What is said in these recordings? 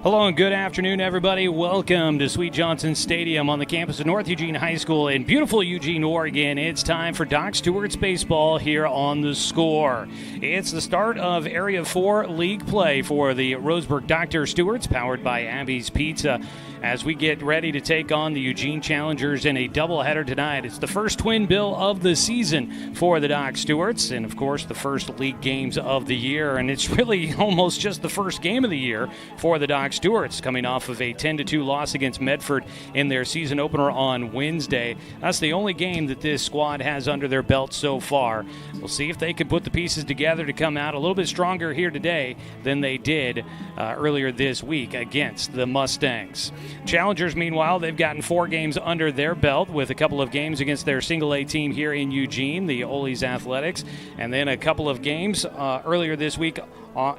Hello and good afternoon, everybody. Welcome to Swede Johnson Stadium on the campus of North Eugene High School in beautiful Eugene, Oregon. It's time for Doc Stewart's baseball here on The Score. It's the start of Area 4 league play for the Roseburg Dr. Stewarts, powered by Abby's Pizza, as we get ready to take on the Eugene Challengers in a doubleheader tonight. It's the first twin bill of the season for the Doc Stewarts, and of course the first league games of the year, and it's really almost just the first game of the year for the Doc Stewarts, coming off of a 10-2 loss against Medford in their season opener on Wednesday. That's the only game that this squad has under their belt so far. We'll see if they can put the pieces together to come out a little bit stronger here today than they did earlier this week against the Mustangs. Challengers, meanwhile, they've gotten 4 games under their belt, with a couple of games against their single-A team here in Eugene, the Ole's Athletics, and then a couple of games earlier this week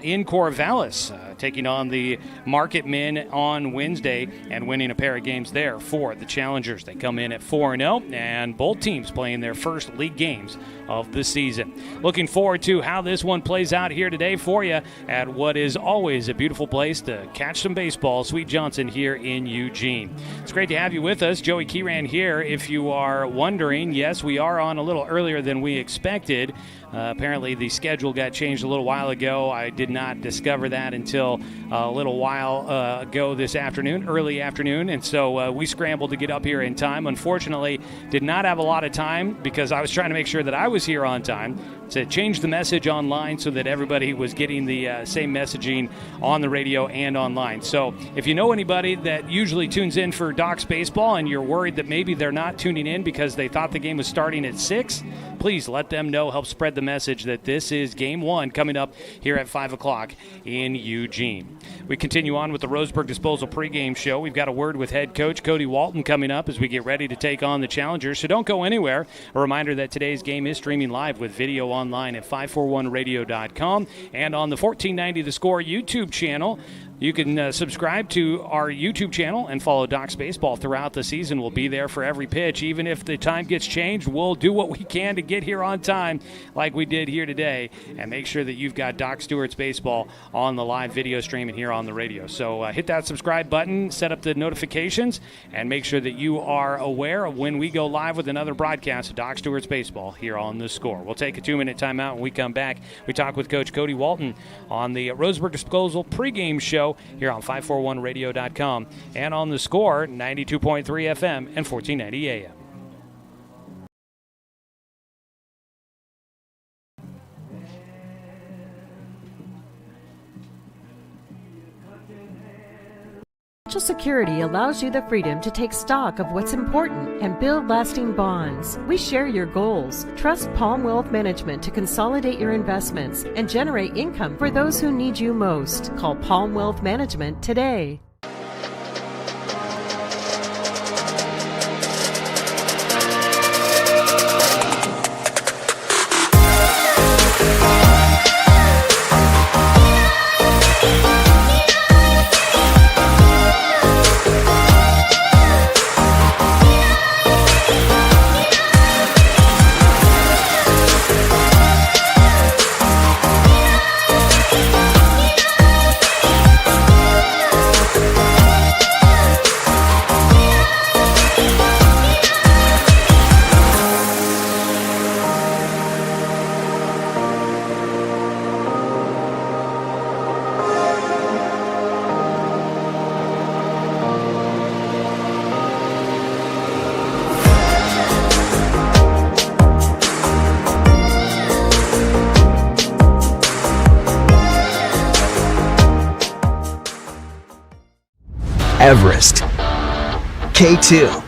in Corvallis, taking on the Market Men on Wednesday and winning a pair of games there for the Challengers. They come in at 4-0, and both teams playing their first league games of the season. Looking forward to how this one plays out here today for you at what is always a beautiful place to catch some baseball, Swede Johnson here in Eugene. It's great to have you with us. Joey Keeran here. If you are wondering, yes, we are on a little earlier than we expected. Apparently the schedule got changed a little while ago. I did not discover that until a little while ago this afternoon, early afternoon, and so we scrambled to get up here in time. Unfortunately, did not have a lot of time because I was trying to make sure that I was here on time to change the message online so that everybody was getting the same messaging on the radio and online. So if you know anybody that usually tunes in for Doc's baseball and you're worried that maybe they're not tuning in because they thought the game was starting at 6, please let them know. Help spread the message that this is Game 1 coming up here at 5 o'clock in Eugene. We continue on with the Roseburg Disposal pregame show. We've got a word with head coach Cody Walton coming up as we get ready to take on the Challengers, so don't go anywhere. A reminder that today's game is streaming live with video online at 541radio.com and on the 1490 The Score YouTube channel. You can subscribe to our YouTube channel and follow Doc's Baseball throughout the season. We'll be there for every pitch. Even if the time gets changed, we'll do what we can to get here on time like we did here today and make sure that you've got Doc Stewart's Baseball on the live video stream and here on the radio. So hit that subscribe button, set up the notifications, and make sure that you are aware of when we go live with another broadcast of Doc Stewart's Baseball here on The Score. We'll take a 2-minute timeout. When we come back, we talk with Coach Cody Walton on the Roseburg Disposal pregame show here on 541radio.com and on The Score, 92.3 FM and 1490 AM. Financial security allows you the freedom to take stock of what's important and build lasting bonds. We share your goals. Trust Palm Wealth Management to consolidate your investments and generate income for those who need you most. Call Palm Wealth Management today. Everest, K2,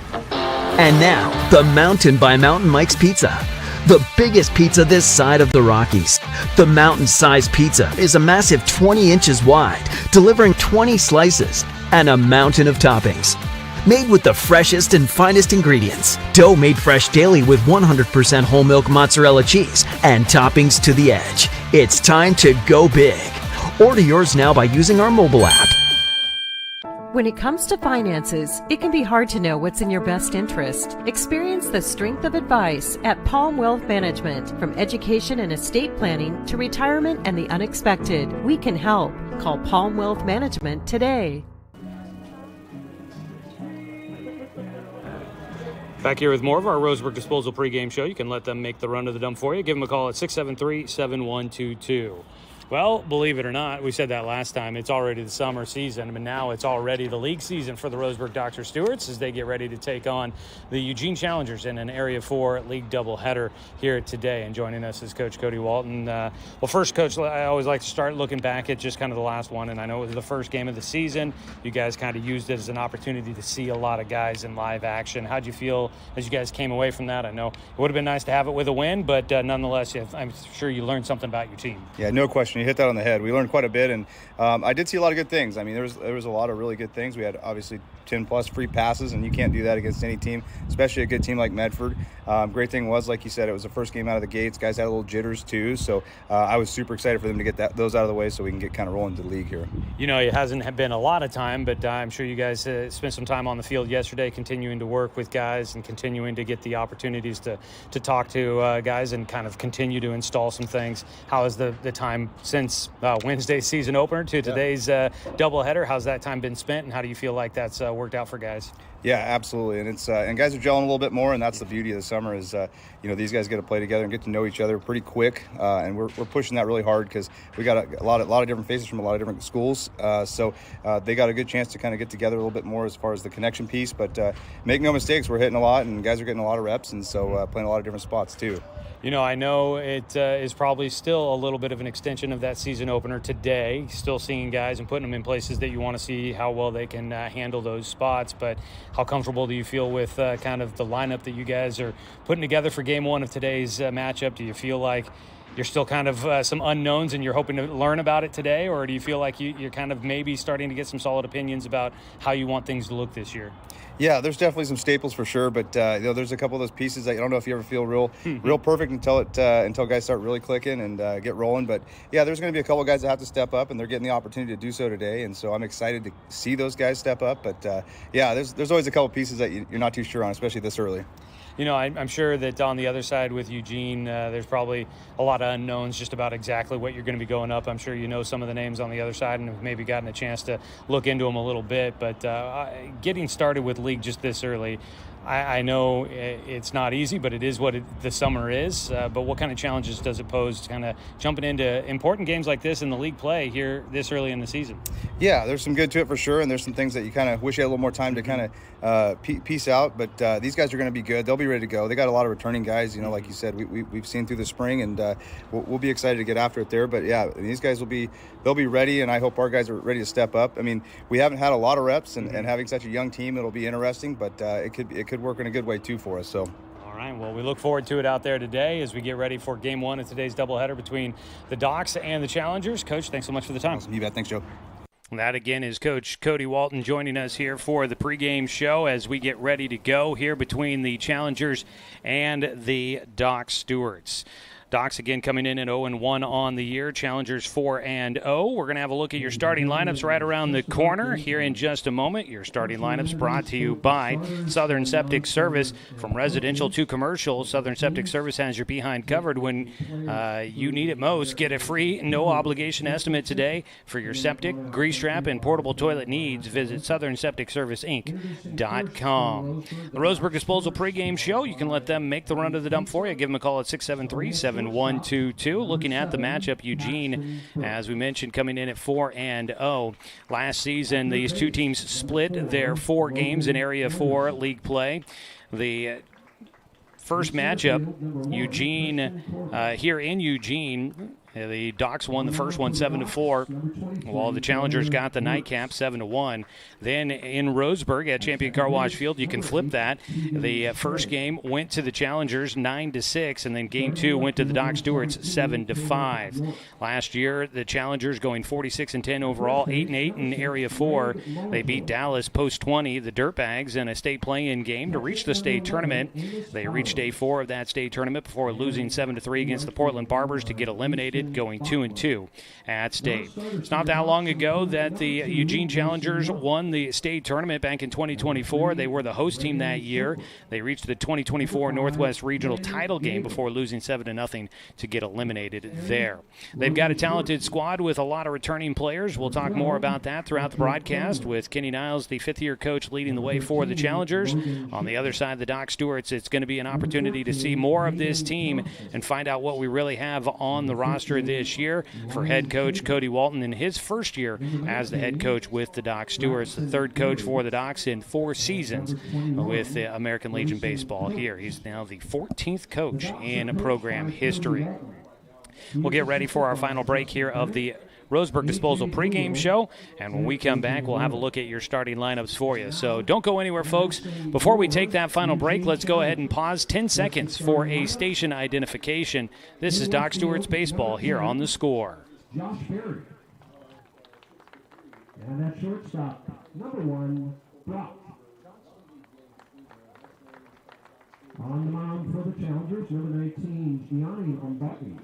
and now the Mountain by Mountain Mike's Pizza, the biggest pizza this side of the Rockies. The mountain-sized pizza is a massive 20 inches wide, delivering 20 slices and a mountain of toppings. Made with the freshest and finest ingredients, dough made fresh daily with 100% whole milk mozzarella cheese, and toppings to the edge. It's time to go big. Order yours now by using our mobile app. When it comes to finances, it can be hard to know what's in your best interest. Experience the strength of advice at Palm Wealth Management. From education and estate planning to retirement and the unexpected, we can help. Call Palm Wealth Management today. Back here with more of our Roseburg Disposal pregame show. You can let them make the run to the dump for you. Give them a call at 673-7122. Well, believe it or not, we said that last time, it's already the summer season, but now it's already the league season for the Roseburg Dr. Stewarts as they get ready to take on the Eugene Challengers in an Area 4 league doubleheader here today. And joining us is Coach Cody Walton. Well, first, Coach, I always like to start looking back at just kind of the last one, and I know it was the first game of the season. You guys kind of used it as an opportunity to see a lot of guys in live action. How'd you feel as you guys came away from that? I know it would have been nice to have it with a win, but nonetheless, I'm sure you learned something about your team. Yeah, no question. You hit that on the head. We learned quite a bit, and I did see a lot of good things. I mean, there was a lot of really good things. We had obviously 10-plus free passes, and you can't do that against any team, especially a good team like Medford. Great thing was, like you said, it was the first game out of the gates. Guys had a little jitters too, so I was super excited for them to get those out of the way so we can get kind of rolling to the league here. You know, it hasn't been a lot of time, but I'm sure you guys spent some time on the field yesterday continuing to work with guys and continuing to get the opportunities to talk to guys and kind of continue to install some things. How has the time since Wednesday's season opener to today's doubleheader, how's that time been spent, and how do you feel like that's worked out for guys? Yeah, absolutely, and it's and guys are gelling a little bit more, and that's the beauty of the summer is these guys get to play together and get to know each other pretty quick, and we're pushing that really hard because we got a lot of different faces from a lot of different schools, so they got a good chance to kind of get together a little bit more as far as the connection piece. But make no mistakes, we're hitting a lot, and guys are getting a lot of reps, and so playing a lot of different spots too. You know, I know it is probably still a little bit of an extension of that season opener today, still seeing guys and putting them in places that you want to see how well they can handle those spots. But how comfortable do you feel with kind of the lineup that you guys are putting together for game one of today's matchup? Do you feel like you're still kind of some unknowns and you're hoping to learn about it today, or do you feel like you're kind of maybe starting to get some solid opinions about how you want things to look this year? Yeah, there's definitely some staples for sure, but there's a couple of those pieces that I don't know if you ever feel real perfect until guys start really clicking and get rolling. But yeah, there's going to be a couple of guys that have to step up, and they're getting the opportunity to do so today, and so I'm excited to see those guys step up. But yeah, there's always a couple of pieces that you're not too sure on, especially this early. You know, I'm sure that on the other side with Eugene, there's probably a lot of unknowns just about exactly what you're going to be going up. I'm sure you know some of the names on the other side and have maybe gotten a chance to look into them a little bit. But getting started with league just this early, I know it's not easy, but it is what the summer is. But what kind of challenges does it pose to kind of jumping into important games like this in the league play here this early in the season? Yeah, there's some good to it for sure, and there's some things that you kind of wish you had a little more time to kind of piece out. But these guys are going to be good. They'll be ready to go. They got a lot of returning guys, like you said, we've seen through the spring, and we'll be excited to get after it there. But yeah, these guys they'll be ready, and I hope our guys are ready to step up. I mean, we haven't had a lot of reps, and having such a young team, it'll be interesting, but it could work in a good way too for us. So. All right, well, we look forward to it out there today as we get ready for game one of today's doubleheader between the Docs and the Challengers. Coach, thanks so much for the time. Awesome. You bet. Thanks, Joe. That, again, is Coach Cody Walton joining us here for the pregame show as we get ready to go here between the Challengers and the Doc Stewarts. Docs, again, coming in at 0-1 on the year. Challengers 4-0. We're going to have a look at your starting lineups right around the corner here in just a moment. Your starting lineups brought to you by Southern Septic Service. From residential to commercial, Southern Septic Service has your behind covered when you need it most. Get a free, no-obligation estimate today for your septic, grease trap, and portable toilet needs. Visit SouthernSepticServiceInc.com. The Roseburg Disposal pregame show, you can let them make the run to the dump for you. Give them a call at 673-7122. Looking at the matchup, Eugene, as we mentioned, coming in at 4-0. Last season, these two teams split their 4 games in Area 4 league play. The first matchup, Eugene, here in Eugene, the Docs won the first one 7-4, while the Challengers got the nightcap 7-1. Then in Roseburg at Champion Car Wash Field, you can flip that. The first game went to the Challengers 9-6, and then game 2 went to the Doc Stewarts 7-5. Last year, the Challengers going 46-10 overall, 8-8 in Area 4. They beat Dallas post 20, the Dirtbags, in a state play-in game to reach the state tournament. They reached day 4 of that state tournament before losing 7-3 against the Portland Barbers to get eliminated undefeated, going 2-2 at state. It's not that long ago that the Eugene Challengers won the state tournament back in 2024. They were the host team that year. They reached the 2024 Northwest Regional title game before losing 7-0 to get eliminated there. They've got a talented squad with a lot of returning players. We'll talk more about that throughout the broadcast with Kenny Niles, the fifth-year coach, leading the way for the Challengers. On the other side, the Doc Stewarts, it's going to be an opportunity to see more of this team and find out what we really have on the roster this year for head coach Cody Walton in his first year as the head coach with the Doc Stewarts, the third coach for the Docs in 4 seasons with the American Legion Baseball here. He's now the 14th coach in program history. We'll get ready for our final break here of the Roseburg Disposal pregame show, and when we come back, we'll have a look at your starting lineups for you. So don't go anywhere, folks. Before we take that final break, let's go ahead and pause 10 seconds for a station identification. This is Doc Stewart's Baseball here on The Score. Josh Berry. And at shortstop, number 1, Brock. On the mound for the Challengers, number 19, Gianni Umbati.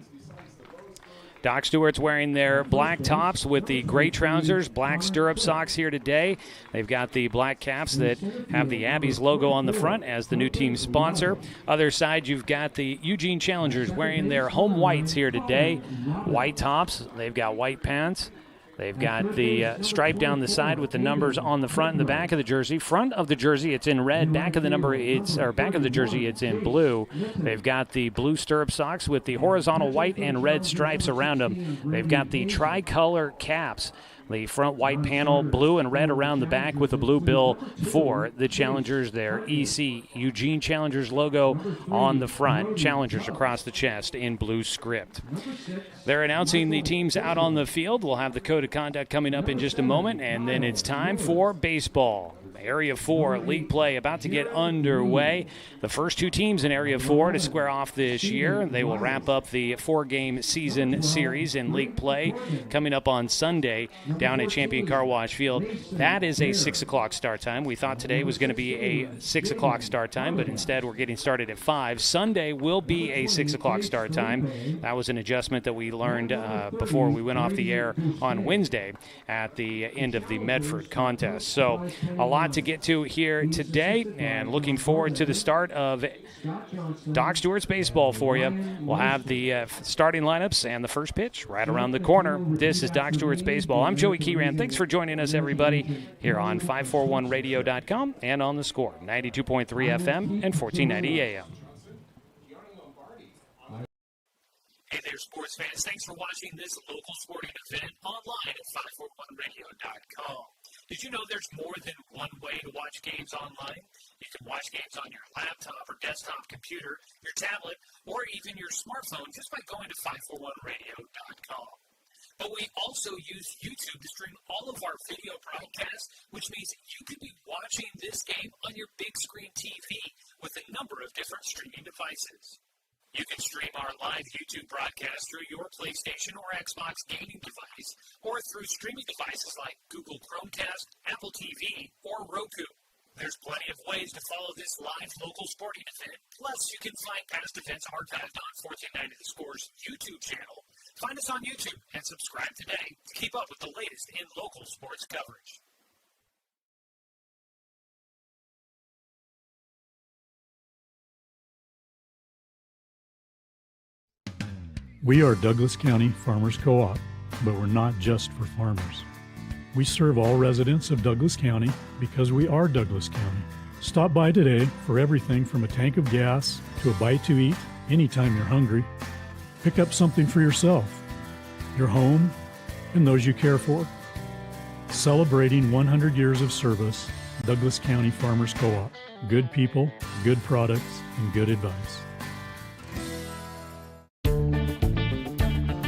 Doc Stewart's wearing their black tops with the gray trousers, black stirrup socks here today. They've got the black caps that have the Abbeys logo on the front as the new team sponsor. Other side, you've got the Eugene Challengers wearing their home whites here today. White tops, they've got white pants. They've got the stripe down the side with the numbers on the front and the back of the jersey. Front of the jersey, it's in red. Back of the jersey, it's in blue. They've got the blue stirrup socks with the horizontal white and red stripes around them. They've got the tricolor caps. The front white panel, blue and red around the back with a blue bill for the Challengers, their EC Eugene Challengers logo on the front, Challengers across the chest in blue script. They're announcing the teams out on the field. We'll have the code of conduct coming up in just a moment, and then it's time for baseball. Area 4 league play about to get underway. The first 2 teams in Area 4 to square off this year. They will wrap up the 4-game season series in league play coming up on Sunday down at Champion Car Wash Field. That is a 6 o'clock start time. We thought today was going to be a 6 o'clock start time, but instead we're getting started at 5. Sunday will be a 6 o'clock start time. That was an adjustment that we learned before we went off the air on Wednesday at the end of the Medford contest. So a lot to get to here today, and looking forward to the start of Doc Stewart's Baseball for you. We'll have the starting lineups and the first pitch right around the corner. This is Doc Stewart's Baseball. I'm Joey Keeran. Thanks for joining us, everybody, here on 541radio.com and on The Score, 92.3 FM and 1490 AM. Hey there, sports fans. Thanks for watching this local sporting event online at 541radio.com. Did you know there's more than one way to watch games online? You can watch games on your laptop or desktop computer, your tablet, or even your smartphone just by going to 541radio.com. But we also use YouTube to stream all of our video broadcasts, which means you could be watching this game on your big screen TV with a number of different streaming devices. You can stream our live YouTube broadcast through your PlayStation or Xbox gaming device, or through streaming devices like Google Chromecast, Apple TV, or Roku. There's plenty of ways to follow this live local sporting event. Plus, you can find past events archived on 1490 The Score's YouTube channel. Find us on YouTube and subscribe today to keep up with the latest in local sports coverage. We are Douglas County Farmers Co-op, but we're not just for farmers. We serve all residents of Douglas County because we are Douglas County. Stop by today for everything from a tank of gas to a bite to eat anytime you're hungry. Pick up something for yourself, your home, and those you care for. Celebrating 100 years of service, Douglas County Farmers Co-op. Good people, good products, and good advice.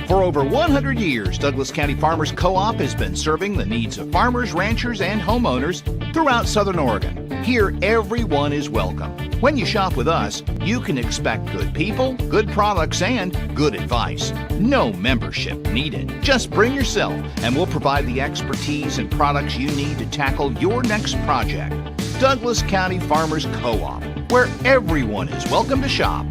For over 100 years, Douglas County Farmers Co-op has been serving the needs of farmers, ranchers, and homeowners throughout Southern Oregon. Here, everyone is welcome. When you shop with us, you can expect good people, good products, and good advice. No membership needed. Just bring yourself, and we'll provide the expertise and products you need to tackle your next project. Douglas County Farmers Co-op, where everyone is welcome to shop.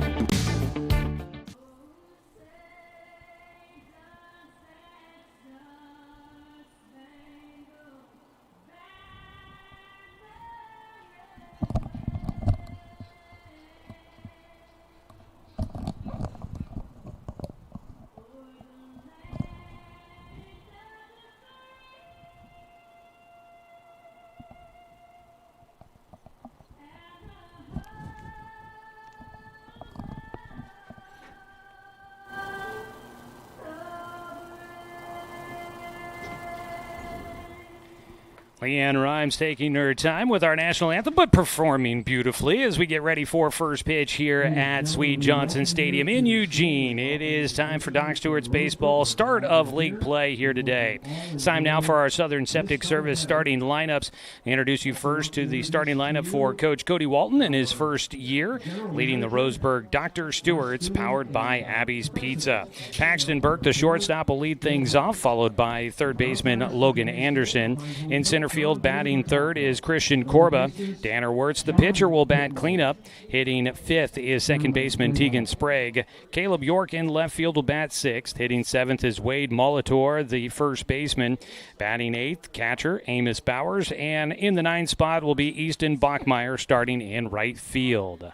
Leanne Rhymes taking her time with our national anthem, but performing beautifully as we get ready for first pitch here at Swede Johnson Stadium in Eugene. It is time for Doc Stewart's baseball, start of league play here today. It's time now for our Southern Septic Service starting lineups. I introduce you first to the starting lineup for Coach Cody Walton in his first year, leading the Roseburg Dr. Stewarts, powered by Abby's Pizza. Paxton Burke, the shortstop, will lead things off, followed by third baseman Logan Anderson. In center field, batting third is Christian Corba. Danner Wirtz, the pitcher, will bat cleanup. Hitting fifth is second baseman Tegan Sprague. Caleb York in left field will bat sixth. Hitting seventh is Wade Molitor, the first baseman. Batting eighth, catcher Amos Bowers. And in the ninth spot will be Easton Bachmeyer starting in right field.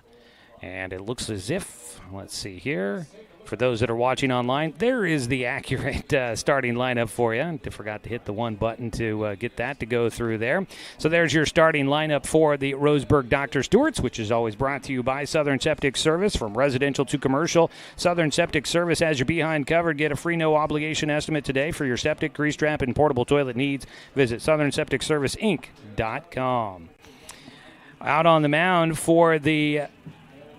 And it looks as if, let's see here, for those that are watching online, there is the accurate starting lineup for you. I forgot to hit the one button to get that to go through there. So there's your starting lineup for the Roseburg Dr. Stewarts, which is always brought to you by Southern Septic Service. From residential to commercial, Southern Septic Service has your behind covered. Get a free no-obligation estimate today for your septic, grease trap, and portable toilet needs. Visit SouthernSepticServiceInc.com. Out on the mound for the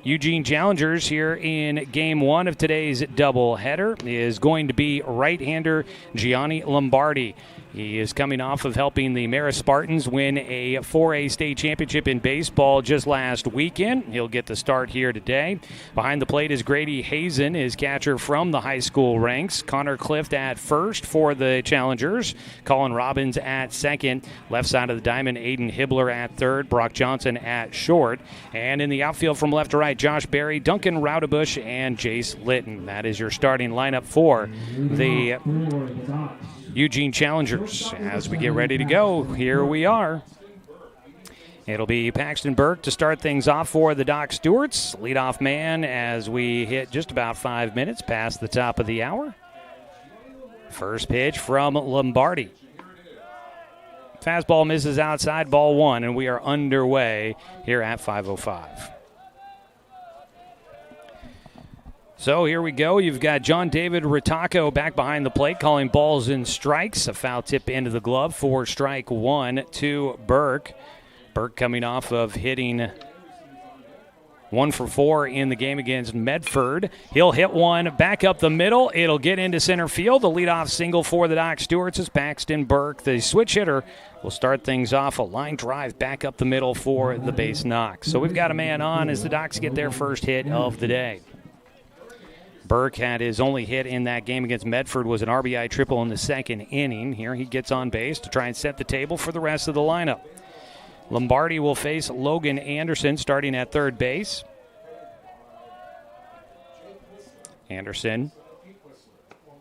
Eugene Challengers here in Game 1 of today's doubleheader is going to be right-hander Gianni Lombardi. He is coming off of helping the Marist Spartans win a 4A state championship in baseball just last weekend. He'll get the start here today. Behind the plate is Grady Hazen, his catcher from the high school ranks. Connor Clift at first for the Challengers. Colin Robbins at second. Left side of the diamond, Aiden Hibbler at third. Brock Johnson at short. And in the outfield from left to right, Josh Berry, Duncan Raudebush, and Jace Litton. That is your starting lineup for the Eugene Challengers. As we get ready to go, here we are. It'll be Paxton Burke to start things off for the Doc Stewarts. Leadoff man as we hit just about 5 minutes past the top of the hour. First pitch from Lombardi. Fastball misses outside, ball one, and we are underway here at 5:05. So here we go. You've got John David Ritacco back behind the plate calling balls and strikes. A foul tip into the glove for strike one to Burke. Burke coming off of hitting 1 for 4 in the game against Medford. He'll hit one back up the middle. It'll get into center field. The leadoff single for the Doc Stewarts is Paxton Burke. The switch hitter will start things off. A line drive back up the middle for the base knock. So we've got a man on as the Docs get their first hit of the day. Burke had his only hit in that game against Medford was an RBI triple in the second inning. Here he gets on base to try and set the table for the rest of the lineup. Lombardi will face Logan Anderson starting at third base. Anderson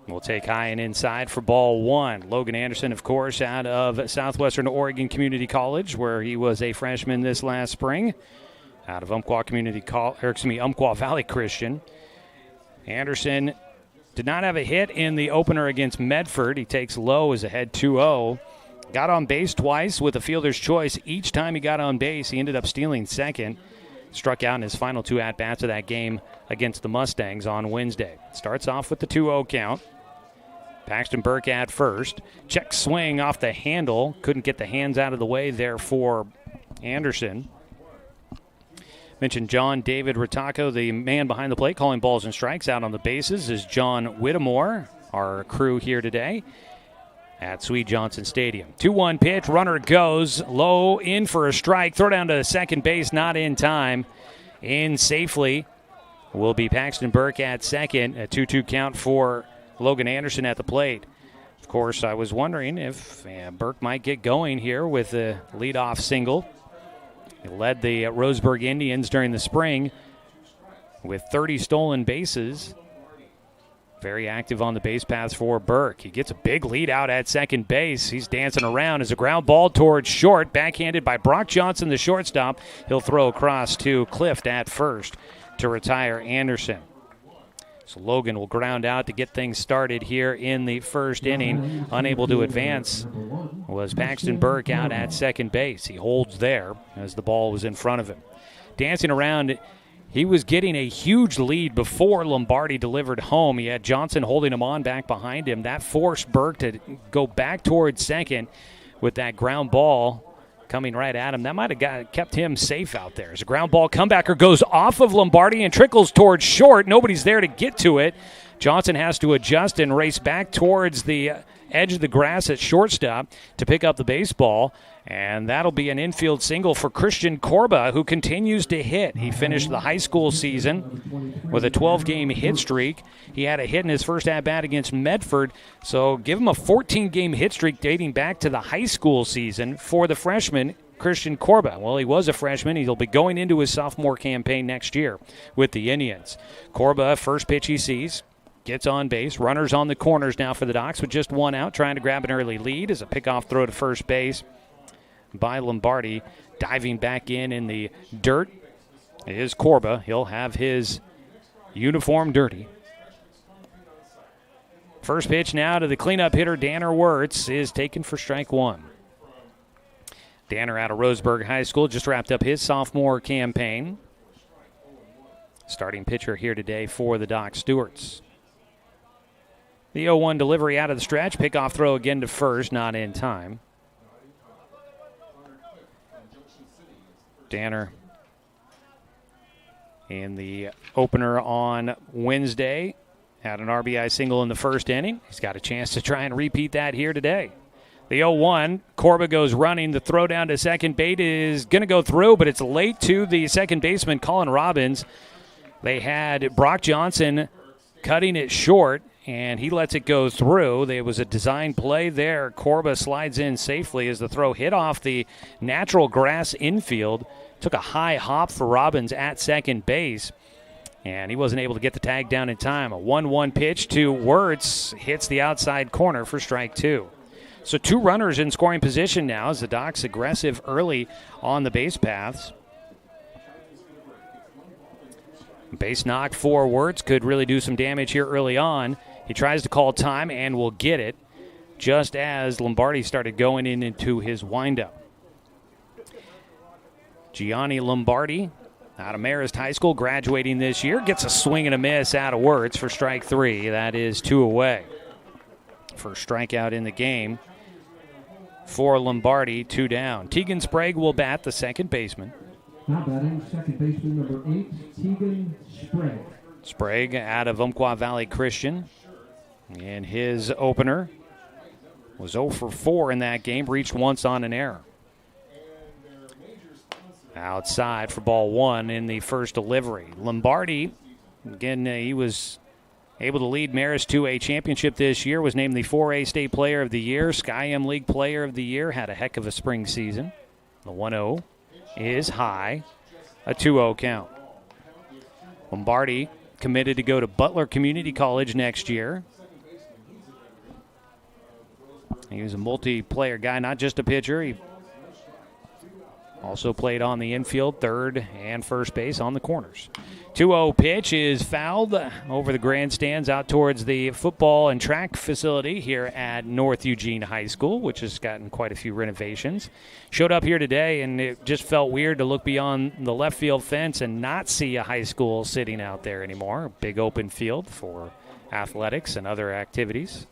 will take high and inside for ball one. Logan Anderson, of course, out of Southwestern Oregon Community College, where he was a freshman this last spring, out of Umpqua Valley Christian. Anderson did not have a hit in the opener against Medford. He takes low as ahead 2-0. Got on base twice with a fielder's choice. Each time he got on base, he ended up stealing second. Struck out in his final two at-bats of that game against the Mustangs on Wednesday. Starts off with the 2-0 count. Paxton Burke at first. Check swing off the handle. Couldn't get the hands out of the way there for Anderson. Mentioned John David Ritacco, the man behind the plate calling balls and strikes. Out on the bases is John Whittemore, our crew here today at Swede Johnson Stadium. 2-1 pitch, runner goes low, in for a strike. Throw down to second base, not in time. In safely will be Paxton Burke at second. A 2-2 count for Logan Anderson at the plate. Of course, I was wondering if Burke might get going here with a leadoff single. He led the Roseburg Indians during the spring with 30 stolen bases. Very active on the base paths for Burke. He gets a big lead out at second base. He's dancing around as a ground ball towards short. Backhanded by Brock Johnson, the shortstop. He'll throw across to Clift at first to retire Anderson. So Logan will ground out to get things started here in the first inning. Unable to advance was Paxton Burke out at second base. He holds there as the ball was in front of him. Dancing around, he was getting a huge lead before Lombardi delivered home. He had Johnson holding him on back behind him. That forced Burke to go back towards second. with that ground ball coming right at him. That might have kept him safe out there. As a ground ball comebacker goes off of Lombardi and trickles towards short. Nobody's there to get to it. Johnson has to adjust and race back towards the edge of the grass at shortstop to pick up the baseball. And that'll be an infield single for Christian Corba, who continues to hit. He finished the high school season with a 12-game hit streak. He had a hit in his first at-bat against Medford, so give him a 14-game hit streak dating back to the high school season for the freshman, Christian Corba. Well, he was a freshman. He'll be going into his sophomore campaign next year with the Indians. Corba, first pitch he sees, gets on base. Runners on the corners now for the Docs with just one out, trying to grab an early lead as a pickoff throw to first base by Lombardi. Diving back in the dirt is Corba. He'll have his uniform dirty. First pitch now to the cleanup hitter, Danner Wirtz, is taken for strike one. Danner out of Roseburg High School, just wrapped up his sophomore campaign. Starting pitcher here today for the Doc Stewarts. The 0-1 delivery out of the stretch. Pickoff throw again to first, not in time. Danner in the opener on Wednesday had an RBI single in the first inning. He's got a chance to try and repeat that here today. The 0-1, Corba goes running. The throw down to second base is going to go through, but it's late to the second baseman, Colin Robbins. They had Brock Johnson cutting it short, and he lets it go through. There was a design play there. Corba slides in safely as the throw hit off the natural grass infield. Took a high hop for Robbins at second base, and he wasn't able to get the tag down in time. A 1-1 pitch to Wirtz hits the outside corner for strike two. So two runners in scoring position now as the Docs aggressive early on the base paths. Base knock for Wirtz could really do some damage here early on. He tries to call time and will get it just as Lombardi started going into his windup. Gianni Lombardi out of Marist High School, graduating this year, gets a swing and a miss out of Wirtz for strike three. That is two away. First strikeout in the game for Lombardi, two down. Tegan Sprague will bat, the second baseman. Now batting second baseman number 8, Tegan Sprague. Sprague out of Umpqua Valley Christian. And his opener was 0 for 4 in that game, reached once on an error. Outside for ball one in the first delivery. Lombardi, again, he was able to lead Marist to a championship this year, was named the 4A State Player of the Year, Sky M League Player of the Year, had a heck of a spring season. The 1-0 is high, a 2-0 count. Lombardi committed to go to Butler Community College next year. He was a multiplayer guy, not just a pitcher. He also played on the infield, third and first base on the corners. 2-0 pitch is fouled over the grandstands out towards the football and track facility here at North Eugene High School, which has gotten quite a few renovations. Showed up here today, and it just felt weird to look beyond the left field fence and not see a high school sitting out there anymore. A big open field for athletics and other activities.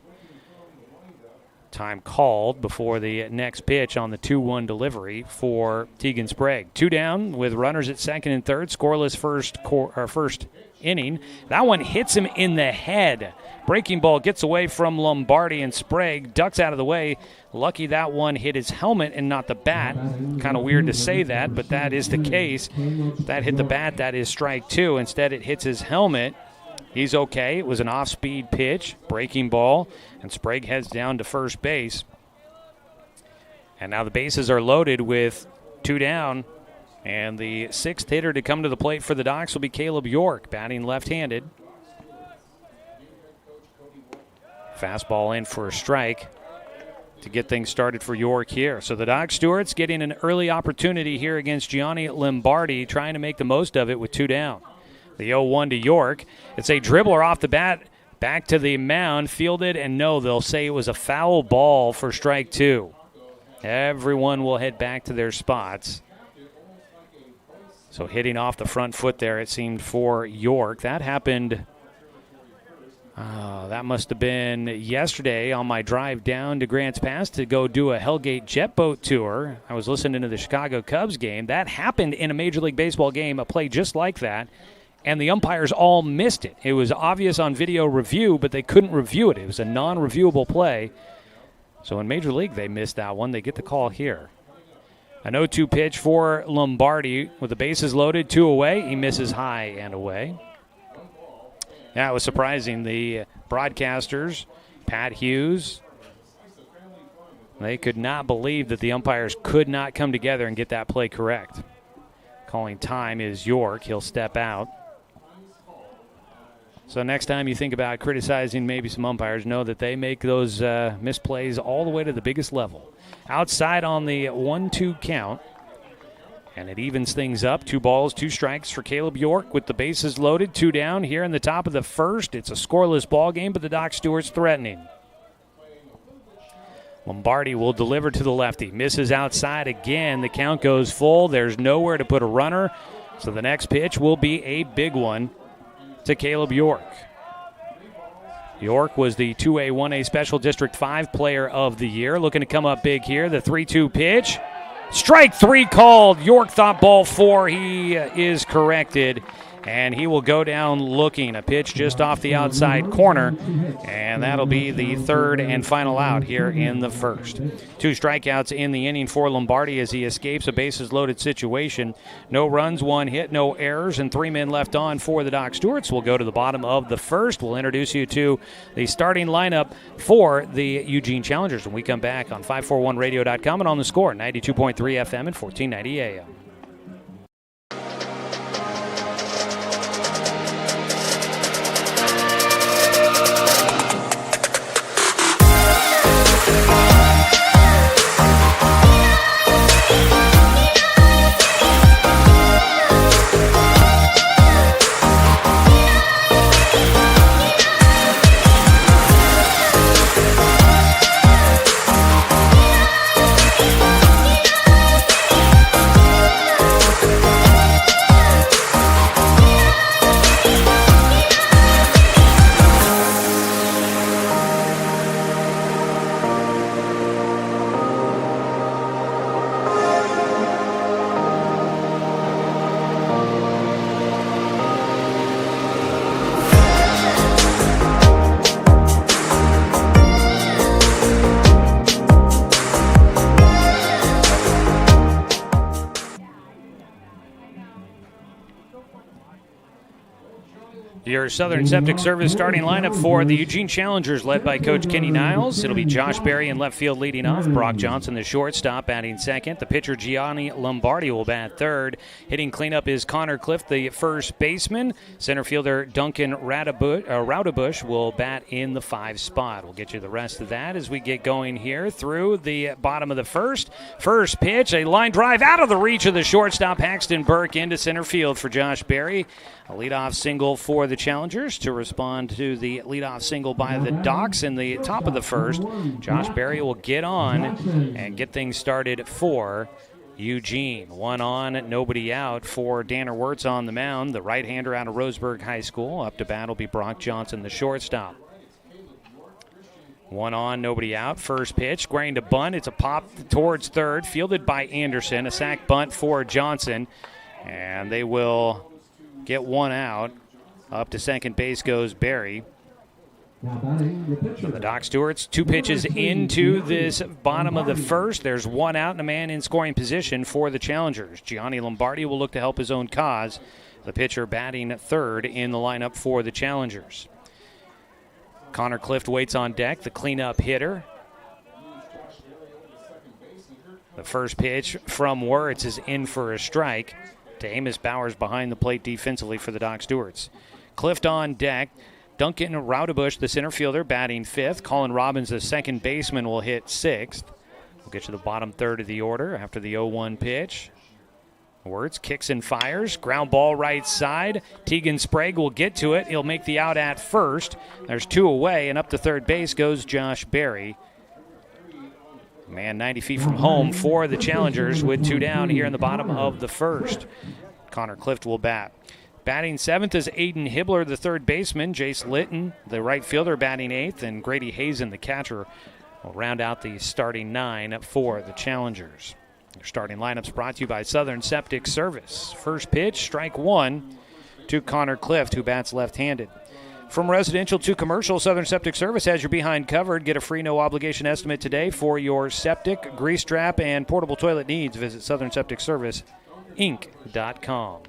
Time called before the next pitch on the 2-1 delivery for Tegan Sprague. Two down with runners at second and third. Scoreless first inning. That one hits him in the head. Breaking ball gets away from Lombardi, and Sprague ducks out of the way. Lucky that one hit his helmet and not the bat. Kind of weird to say that, but that is the case. If that hit the bat, that is strike two. Instead, it hits his helmet. He's okay. It was an off-speed pitch, breaking ball, and Sprague heads down to first base. And now the bases are loaded with two down, and the sixth hitter to come to the plate for the Docs will be Caleb York, batting left-handed. Fastball in for a strike to get things started for York here. So the Doc Stewarts getting an early opportunity here against Gianni Lombardi, trying to make the most of it with two down. The 0-1 to York. It's a dribbler off the bat, back to the mound, fielded, and no, they'll say it was a foul ball for strike two. Everyone will head back to their spots. So hitting off the front foot there, it seemed, for York. That happened That must have been yesterday on my drive down to Grants Pass to go do a Hellgate jet boat tour. I was listening to the Chicago Cubs game. That happened in a Major League Baseball game, a play just like that, and the umpires all missed it. It was obvious on video review, but they couldn't review it. It was a non-reviewable play. So in Major League, they missed that one. They get the call here. An 0-2 pitch for Lombardi with the bases loaded, 2 away. He misses high and away. Yeah, it was surprising. The broadcasters, Pat Hughes, they could not believe that the umpires could not come together and get that play correct. Calling time is York. He'll step out. So next time you think about criticizing maybe some umpires, know that they make those misplays all the way to the biggest level. Outside on the 1-2 count. And it evens things up. 2 balls, 2 strikes for Caleb York with the bases loaded. 2 down here in the top of the first. It's a scoreless ball game, but the Doc Stewart's threatening. Lombardi will deliver to the lefty. Misses outside again. The count goes full. There's nowhere to put a runner. So the next pitch will be a big one to Caleb York. York was the 2A, 1A Special District 5 Player of the Year. Looking to come up big here. The 3-2 pitch. Strike 3 called. York thought ball 4. He is corrected, and he will go down looking. A pitch just off the outside corner, and that'll be the third and final out here in the first. 2 strikeouts in the inning for Lombardi as he escapes a bases-loaded situation. No runs, 1 hit, no errors, and 3 men left on for the Doc Stewarts. We'll go to the bottom of the first. We'll introduce you to the starting lineup for the Eugene Challengers when we come back on 541radio.com and on the score, 92.3 FM and 1490 AM. Your Southern Septic Service starting lineup for the Eugene Challengers, led by Coach Kenny Niles. It'll be Josh Berry in left field leading off. Brock Johnson, the shortstop, batting second. The pitcher, Gianni Lombardi, will bat third. Hitting cleanup is Connor Clift, the first baseman. Center fielder Duncan Raudebush will bat in the 5 spot. We'll get you the rest of that as we get going here through the bottom of the first. First pitch, a line drive out of the reach of the shortstop, Paxton Burke, into center field for Josh Berry. A leadoff single for the Challengers to respond to the leadoff single by the Docs in the top of the first. Josh Berry will get on and get things started for Eugene. 1 on, nobody out for Danner Wirtz on the mound, the right-hander out of Roseburg High School. Up to bat will be Brock Johnson, the shortstop. 1 on, nobody out. First pitch, squaring to bunt. It's a pop towards third, fielded by Anderson. A sac bunt for Johnson, and they will get 1 out. Up to second base goes Berry. For the Doc Stewarts, 2 pitches into this bottom of the first. There's 1 out and a man in scoring position for the Challengers. Gianni Lombardi will look to help his own cause. The pitcher batting third in the lineup for the Challengers. Connor Clift waits on deck, the cleanup hitter. The first pitch from Wirtz is in for a strike to Amos Bowers behind the plate defensively for the Doc Stewarts. Clift on deck. Duncan Raudebush, the center fielder, batting 5th. Colin Robbins, the second baseman, will hit 6th. We'll get to the bottom third of the order after the 0-1 pitch. Wirtz kicks and fires. Ground ball right side. Tegan Sprague will get to it. He'll make the out at first. There's 2 away, and up to third base goes Josh Berry. Man 90 feet from home for the Challengers with 2 down here in the bottom of the first. Connor Clift will bat. Batting 7th is Aiden Hibbler, the third baseman. Jace Litton, the right fielder, batting 8th. And Grady Hazen, the catcher, will round out the starting 9 for the Challengers. Your starting lineups brought to you by Southern Septic Service. First pitch, strike 1 to Connor Clift, who bats left-handed. From residential to commercial, Southern Septic Service has your behind covered. Get a free no-obligation estimate today for your septic, grease trap, and portable toilet needs. Visit SouthernSepticServiceInc.com.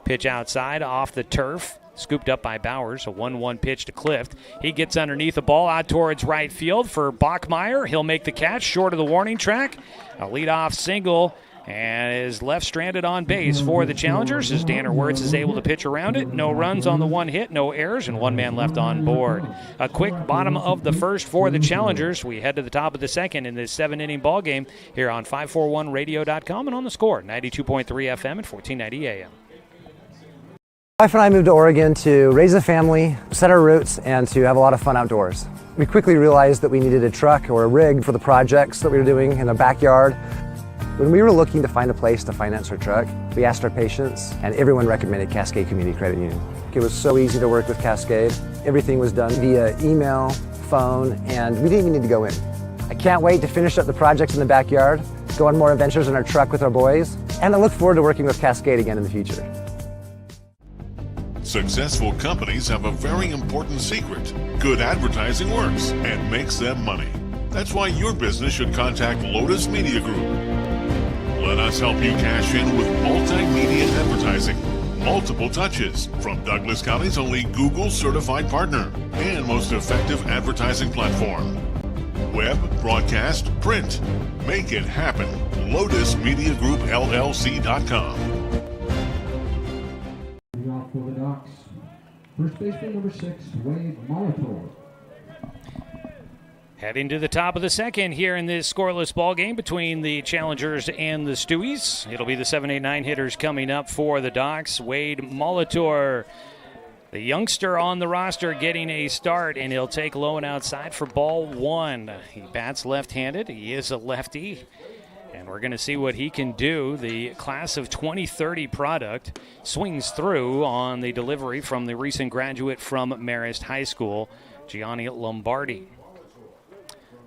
Pitch outside off the turf, scooped up by Bowers. A 1-1 pitch to Clift. He gets underneath the ball out towards right field for Bachmeyer. He'll make the catch short of the warning track. A leadoff single and is left stranded on base for the Challengers as Danner Wirtz is able to pitch around it. No runs on the one hit, no errors, and one man left on board. A quick bottom of the first for the Challengers. We head to the top of the second in this 7-inning ball game here on 541radio.com and on the Score, 92.3 FM and 1490 AM. My wife and I moved to Oregon to raise a family, set our roots, and to have a lot of fun outdoors. We quickly realized that we needed a truck or a rig for the projects that we were doing in the backyard. When we were looking to find a place to finance our truck, we asked our patients, and everyone recommended Cascade Community Credit Union. It was so easy to work with Cascade. Everything was done via email, phone, and we didn't even need to go in. I can't wait to finish up the projects in the backyard, go on more adventures in our truck with our boys, and I look forward to working with Cascade again in the future. Successful companies have a very important secret. Good advertising works and makes them money. That's why your business should contact Lotus Media Group. Let us help you cash in with multimedia advertising. Multiple touches from Douglas County's only Google certified partner and most effective advertising platform. Web, broadcast, print. Make it happen. LotusMediaGroupLLC.com. For the Ducks, first baseman number 6, Swede Johnson. Heading to the top of the second here in this scoreless ball game between the Challengers and the Stewies. It'll be the 7, 8, 9 hitters coming up for the Ducks. Wade Molitor, the youngster on the roster, getting a start, and he'll take low and outside for ball 1. He bats left-handed. He is a lefty. And we're going to see what he can do. The class of 2030 product swings through on the delivery from the recent graduate from Marist High School, Gianni Lombardi.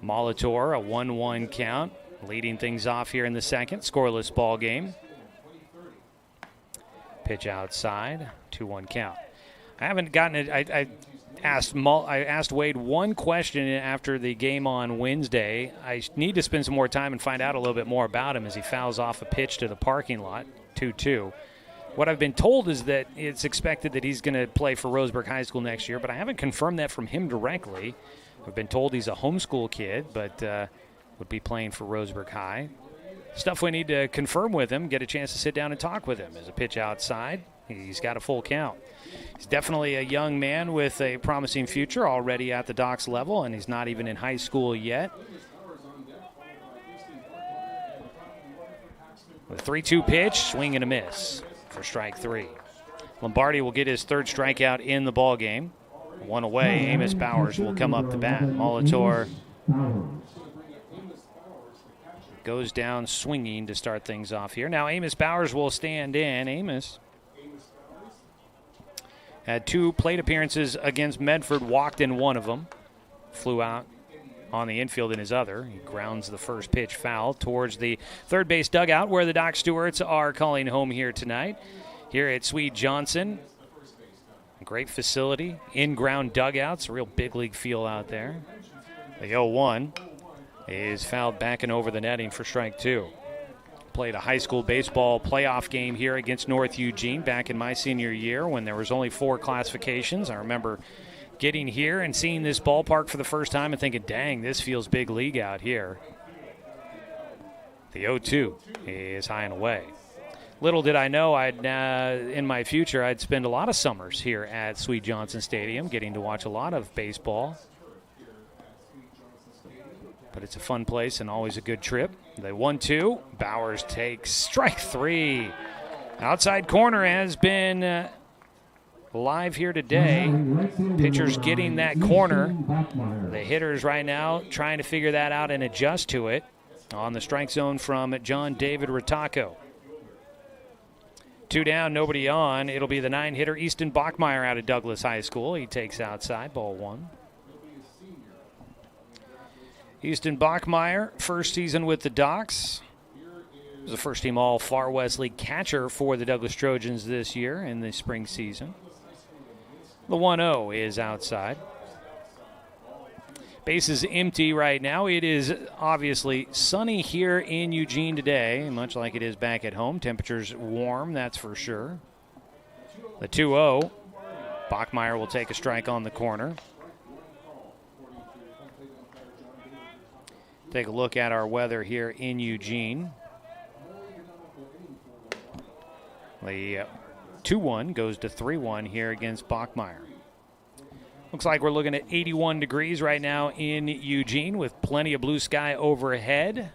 Molitor, a 1-1 count, leading things off here in the second. Scoreless ball game. Pitch outside, 2-1 count. I haven't gotten it. I asked Wade one question after the game on Wednesday. I need to spend some more time and find out a little bit more about him as he fouls off a pitch to the parking lot, 2-2. What I've been told is that it's expected that he's going to play for Roseburg High School next year, but I haven't confirmed that from him directly. I've been told he's a homeschool kid, but would be playing for Roseburg High. Stuff we need to confirm with him, get a chance to sit down and talk with him. As a pitch outside, he's got a full count. He's definitely a young man with a promising future, already at the Docs level, and he's not even in high school yet. The 3-2 pitch, swing and a miss for strike 3. Lombardi will get his third strikeout in the ball game. One away, Amos Bowers will come up to bat. Molitor goes down swinging to start things off here. Now Amos Bowers will stand in. Amos had 2 plate appearances against Medford, walked in one of them, flew out on the infield in his other. He grounds the first pitch foul towards the third base dugout where the Doc Stewarts are calling home here tonight. Here at Swede Johnson, a great facility, in-ground dugouts, a real big league feel out there. The 0-1 is fouled back and over the netting for strike 2. Played a high school baseball playoff game here against North Eugene back in my senior year when there was only 4 classifications. I remember getting here and seeing this ballpark for the first time and thinking, dang, this feels big league out here. The 0-2 is high and away. Little did I know in my future I'd spend a lot of summers here at Swede Johnson Stadium getting to watch a lot of baseball. But it's a fun place and always a good trip. The 1-2, Bowers takes strike 3. Outside corner has been live here today. Pitchers getting that corner. The hitters right now trying to figure that out and adjust to it. On the strike zone from John David Ritaco. 2 down, nobody on. It'll be the 9-hitter Easton Bachmeyer out of Douglas High School. He takes outside, ball 1. Easton Bachmeyer, first season with the Docs. He was a first-team All-Far West League catcher for the Douglas Trojans this year in the spring season. The 1-0 is outside. Base is empty right now. It is obviously sunny here in Eugene today, much like it is back at home. Temperatures warm, that's for sure. The 2-0. Bachmeyer will take a strike on the corner. Take a look at our weather here in Eugene. The 2-1 goes to 3-1 here against Bachmeyer. Looks like we're looking at 81 degrees right now in Eugene with plenty of blue sky overhead.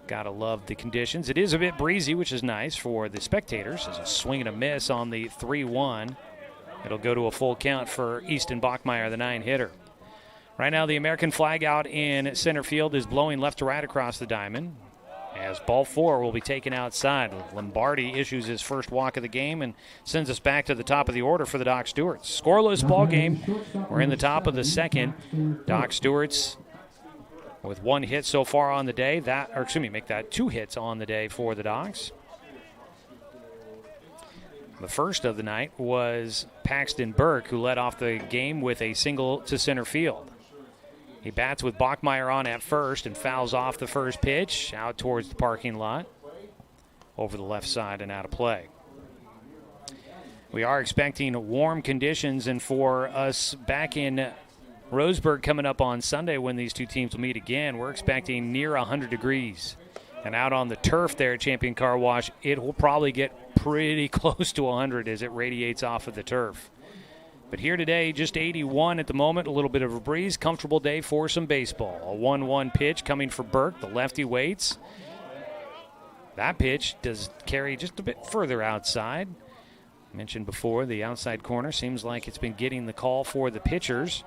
Gotta love the conditions. It is a bit breezy, which is nice for the spectators. There's a swing and a miss on the 3-1. It'll go to a full count for Easton Bachmeyer, the 9-hitter. Right now, the American flag out in center field is blowing left to right across the diamond, as ball 4 will be taken outside. Lombardi issues his first walk of the game and sends us back to the top of the order for the Doc Stewarts. Scoreless ball game. We're in the top of the second. Doc Stewarts with 1 hit so far on the day. Make that 2 hits on the day for the Docs. The first of the night was Paxton Burke, who led off the game with a single to center field. He bats with Bachmeyer on at first and fouls off the first pitch out towards the parking lot, over the left side and out of play. We are expecting warm conditions, and for us back in Roseburg coming up on Sunday when these two teams will meet again, we're expecting near 100 degrees. And out on the turf there at Champion Car Wash, it will probably get pretty close to 100 as it radiates off of the turf. But here today, just 81 at the moment, a little bit of a breeze. Comfortable day for some baseball. A 1-1 pitch coming for Burke. The lefty waits. That pitch does carry just a bit further outside. Mentioned before, the outside corner seems like it's been getting the call for the pitchers.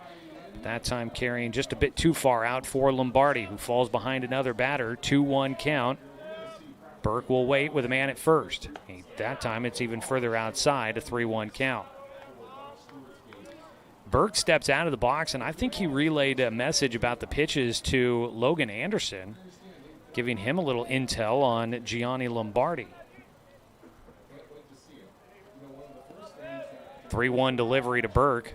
But that time carrying just a bit too far out for Lombardi, who falls behind another batter. 2-1 count. Burke will wait with a man at first. That time it's even further outside, a 3-1 count. Burke steps out of the box, and I think he relayed a message about the pitches to Logan Anderson, giving him a little intel on Gianni Lombardi. 3-1 delivery to Burke.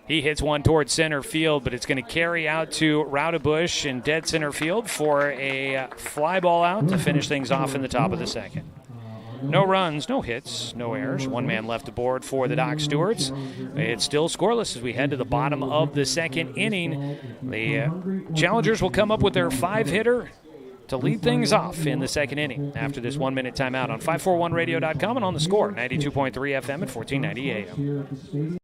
He hits one towards center field, but it's going to carry out to Raudebush in dead center field for a fly ball out to finish things off in the top of the second. No runs, no hits, no errors. 1 man left aboard for the Doc Stewarts. It's still scoreless as we head to the bottom of the second inning. The Challengers will come up with their 5-hitter to lead things off in the second inning after this 1-minute timeout on 541radio.com and on the Score, 92.3 FM at 1490 AM.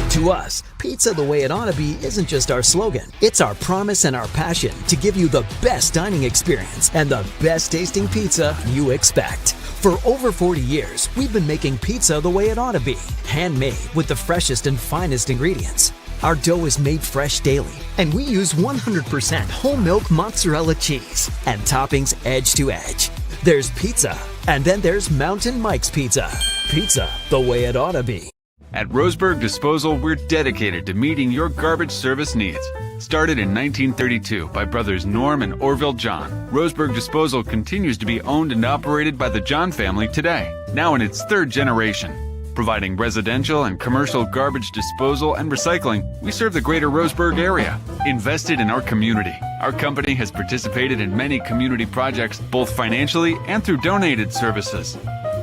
To us, pizza the way it ought to be isn't just our slogan. It's our promise and our passion to give you the best dining experience and the best tasting pizza you expect. For over 40 years, we've been making pizza the way it ought to be. Handmade with the freshest and finest ingredients. Our dough is made fresh daily, and we use 100% whole milk mozzarella cheese and toppings edge to edge. There's pizza, and then there's Mountain Mike's Pizza. Pizza the way it ought to be. At Roseburg Disposal, we're dedicated to meeting your garbage service needs. Started in 1932 by brothers Norm and Orville John, Roseburg Disposal continues to be owned and operated by the John family today, now in its 3rd generation. Providing residential and commercial garbage disposal and recycling, we serve the greater Roseburg area. Invested in our community, our company has participated in many community projects, both financially and through donated services.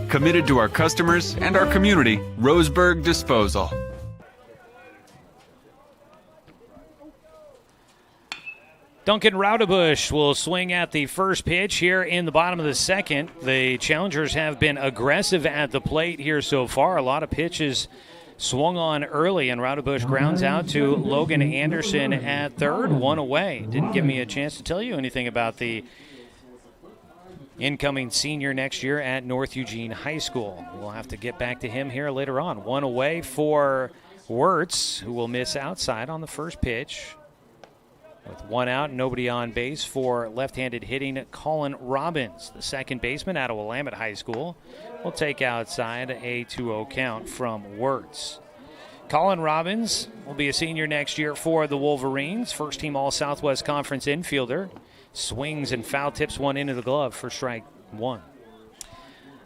Committed to our customers and our community, Roseburg Disposal. Duncan Raudebush will swing at the first pitch here in the bottom of the second. The Challengers have been aggressive at the plate here so far. A lot of pitches swung on early, and Raudebush grounds out to Logan Anderson at third, 1 away. Didn't give me a chance to tell you anything about the incoming senior next year at North Eugene High School. We'll have to get back to him here later on. 1 away for Wirtz, who will miss outside on the first pitch. With 1 out, nobody on base for left-handed hitting Colin Robbins, the second baseman out of Willamette High School. will take outside a 2-0 count from Wirtz. Colin Robbins will be a senior next year for the Wolverines. First-team All-Southwest Conference infielder. Swings and foul tips one into the glove for strike one.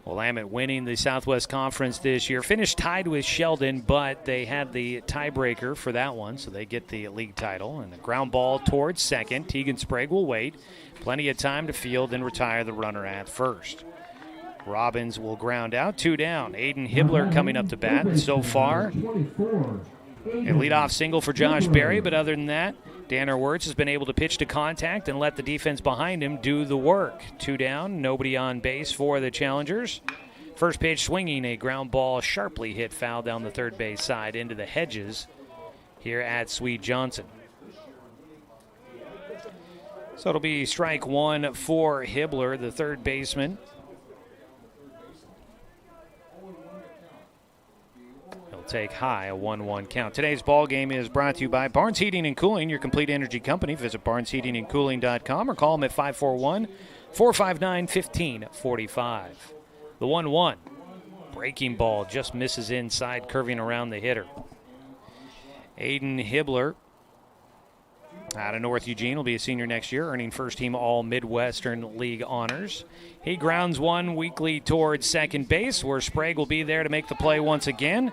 Willamette winning the Southwest Conference this year. Finished tied with Sheldon, but they had the tiebreaker for that one, so they get the league title. And a ground ball towards second. Tegan Sprague will wait. Plenty of time to field and retire the runner at first. Robbins will ground out, 2 down. Aiden Hibbler coming up to bat. So far, a leadoff single for Josh Berry, but other than that, Danner Wirtz has been able to pitch to contact and let the defense behind him do the work. 2 down, nobody on base for the Challengers. First pitch swinging, a ground ball sharply hit foul down the third base side into the hedges here at Swede Johnson. So it'll be strike one for Hibbler, the third baseman. Take high, a 1-1 count. Today's ball game is brought to you by Barnes Heating and Cooling, your complete energy company. Visit barnesheatingandcooling.com or call them at 541-459-1545. The 1-1. Breaking ball just misses inside, curving around the hitter. Aiden Hibbler out of North Eugene will be a senior next year, earning first-team All-Midwestern League honors. He grounds one weakly towards second base, where Sprague will be there to make the play once again.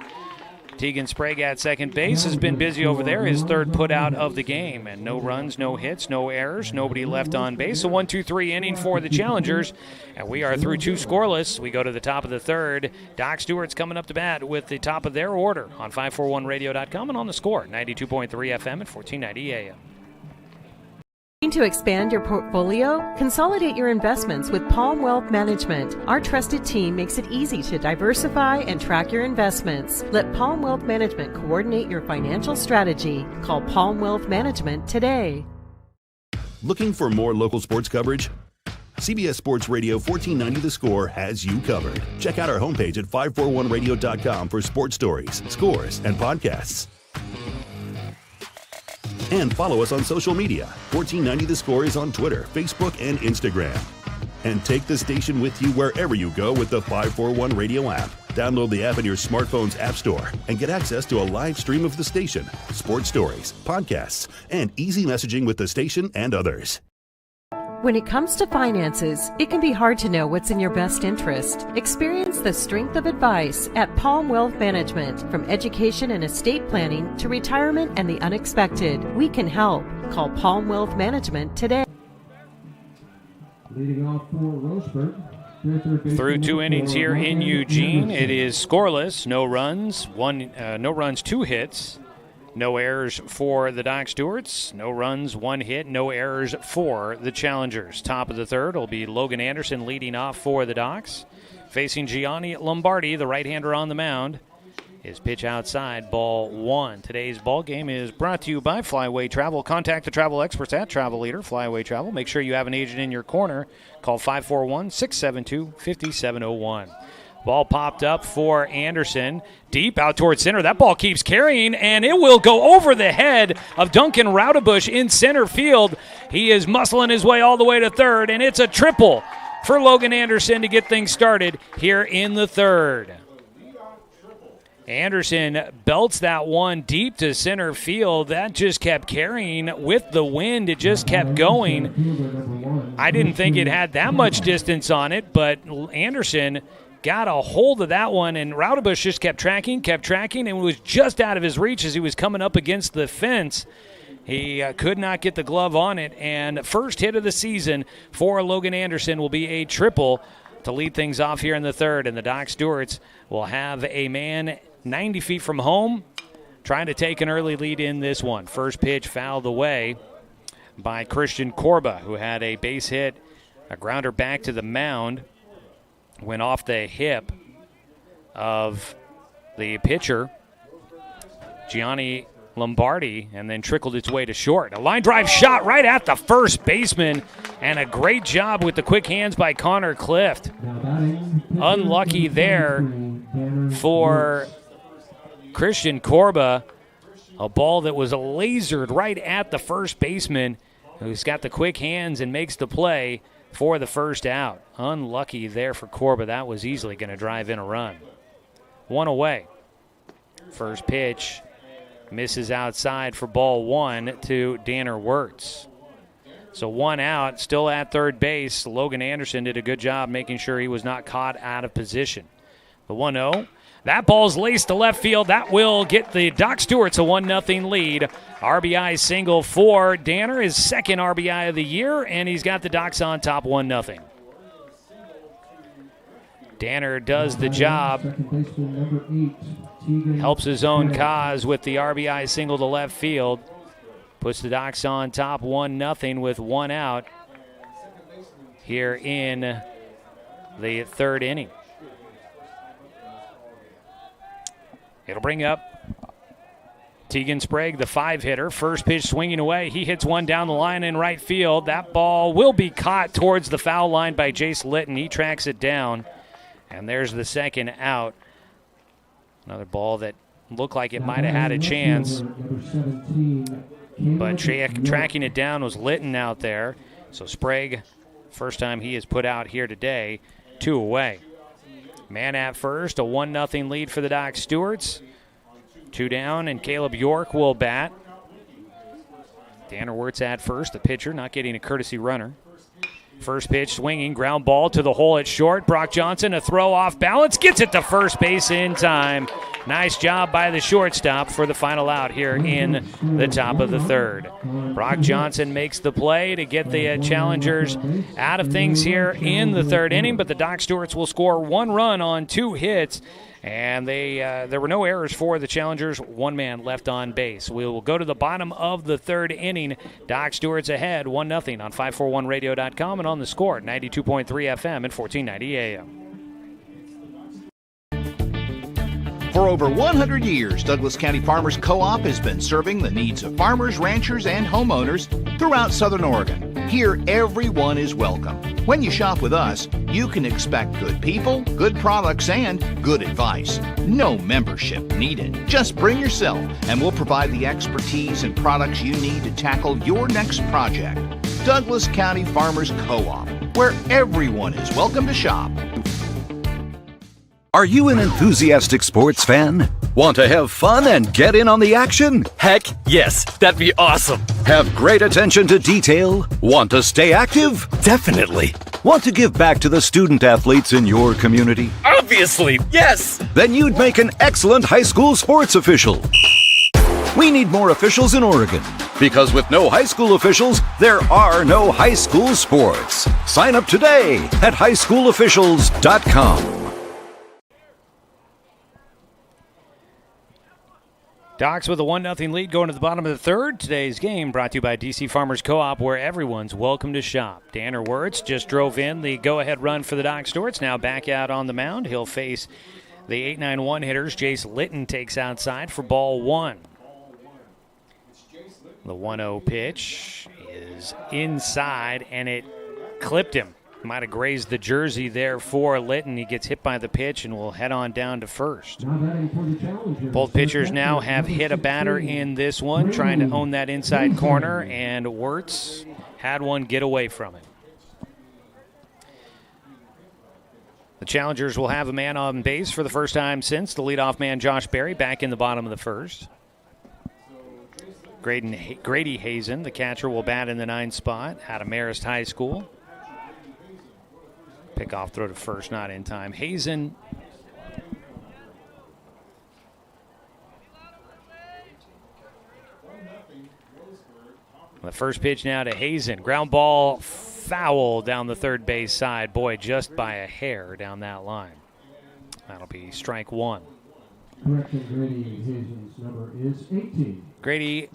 Tegan Sprague at second base has been busy over there, his third put out of the game. And no runs, no hits, no errors, nobody left on base. A 1-2-3 inning for the Challengers. And we are through 2 scoreless. We go to the top of the third. Doc Stewart's coming up to bat with the top of their order on 541radio.com and on the Score, 92.3 FM at 1490 AM. To expand your portfolio? Consolidate your investments with Palm Wealth Management. Our trusted team makes it easy to diversify and track your investments. Let Palm Wealth Management coordinate your financial strategy. Call Palm Wealth Management today. Looking for more local sports coverage? CBS Sports Radio 1490 The Score has you covered. Check out our homepage at 541radio.com for sports stories, scores, and podcasts. And follow us on social media. 1490 The Score is on Twitter, Facebook, and Instagram. And take the station with you wherever you go with the 541 Radio app. Download the app in your smartphone's app store and get access to a live stream of the station, sports stories, podcasts, and easy messaging with the station and others. When it comes to finances, it can be hard to know what's in your best interest. Experience the strength of advice at Palm Wealth Management. From education and estate planning to retirement and the unexpected, we can help. Call Palm Wealth Management today. Leading off for Roseburg. Through 2 innings here in Eugene, it is scoreless, no runs, 2 hits. No errors for the Doc Stewarts. No runs, 1 hit, no errors for the Challengers. Top of the third will be Logan Anderson leading off for the Docs. Facing Gianni Lombardi, the right-hander on the mound. His pitch outside, ball 1. Today's ball game is brought to you by Flyaway Travel. Contact the travel experts at Travel Leader, Flyaway Travel. Make sure you have an agent in your corner. Call 541-672-5701. Ball popped up for Anderson. Deep out towards center. That ball keeps carrying, and it will go over the head of Duncan Raudebush in center field. He is muscling his way all the way to third, and it's a triple for Logan Anderson to get things started here in the third. Anderson belts that one deep to center field. That just kept carrying with the wind. It just kept going. I didn't think it had that much distance on it, but Anderson got a hold of that one, and Raudebush just kept tracking, and was just out of his reach as he was coming up against the fence. He could not get the glove on it, and first hit of the season for Logan Anderson will be a triple to lead things off here in the third, and the Doc Stewarts will have a man 90 feet from home trying to take an early lead in this one. First pitch fouled away by Christian Corba, who had a base hit, a grounder back to the mound. Went off the hip of the pitcher, Gianni Lombardi, and then trickled its way to short. A line drive shot right at the first baseman, and a great job with the quick hands by Connor Clift. Unlucky there for Christian Corba. A ball that was lasered right at the first baseman, who's got the quick hands and makes the play. for the first out. Unlucky there for Corba. That was easily going to drive in a run. One away. First pitch misses outside for ball one to Danner Wirtz. So one out, still at third base. Logan Anderson did a good job making sure he was not caught out of position. The 1-0. That ball's laced to left field. That will get the Doc Stewarts a 1-0 lead. RBI single for Danner, his second RBI of the year, and he's got the Docs on top 1-0. Danner does the job. Helps his own cause with the RBI single to left field. Puts the Docs on top 1-0 with one out here in the third inning. It'll bring up Tegan Sprague, the 5-hitter. First pitch swinging away. He hits one down the line in right field. That ball will be caught towards the foul line by Jace Litton. He tracks it down, and there's the second out. Another ball that looked like it might have had a chance, but tracking it down was Litton out there. So Sprague, first time he is put out here today, 2 away. Man at first, a 1-0 lead for the Doc Stewarts. 2 down, and Caleb York will bat. Danner Wirtz at first, the pitcher, not getting a courtesy runner. First pitch swinging, ground ball to the hole at short. Brock Johnson, a throw off balance, gets it to first base in time. Nice job by the shortstop for the final out here in the top of the third. Brock Johnson makes the play to get the Challengers out of things here in the third inning, but the Doc Stewarts will score 1 run on 2 hits. And there were no errors for the Challengers. 1 man left on base. We will go to the bottom of the third inning. Doc Stewart's ahead, 1-0 on 541radio.com and on the Score, 92.3 FM and 1490 AM. For over 100 years, Douglas County Farmers Co-op has been serving the needs of farmers, ranchers, and homeowners throughout Southern Oregon. Here, everyone is welcome. When you shop with us, you can expect good people, good products, and good advice. No membership needed. Just bring yourself, and we'll provide the expertise and products you need to tackle your next project. Douglas County Farmers Co-op, where everyone is welcome to shop. Are you an enthusiastic sports fan? Want to have fun and get in on the action? Heck, yes, that'd be awesome. Have great attention to detail? Want to stay active? Definitely. Want to give back to the student athletes in your community? Obviously, yes. Then you'd make an excellent high school sports official. We need more officials in Oregon, because with no high school officials, there are no high school sports. Sign up today at highschoolofficials.com. Docs with a 1-0 lead going to the bottom of the third. Today's game brought to you by DC Farmers Co-op, where everyone's welcome to shop. Danner Wirtz just drove in the go-ahead run for the Doc Stewarts. Now back out on the mound. He'll face the 8-9-1 hitters. Jace Litton takes outside for ball 1. The 1-0 pitch is inside, and it clipped him. Might have grazed the jersey there for Litton. He gets hit by the pitch and will head on down to first. Both pitchers now have hit a batter in this one, trying to own that inside corner, and Wirtz had one get away from it. The Challengers will have a man on base for the first time since the leadoff man Josh Berry back in the bottom of the first. Grady Hazen, the catcher, will bat in the 9th spot out of Marist High School. Pickoff throw to first, not in time. Hazen the first pitch now to Hazen. Ground ball foul down the third base side. Boy, just by a hair down that line. That'll be strike 1. Correcting Grady Hazen's number is 18. Grady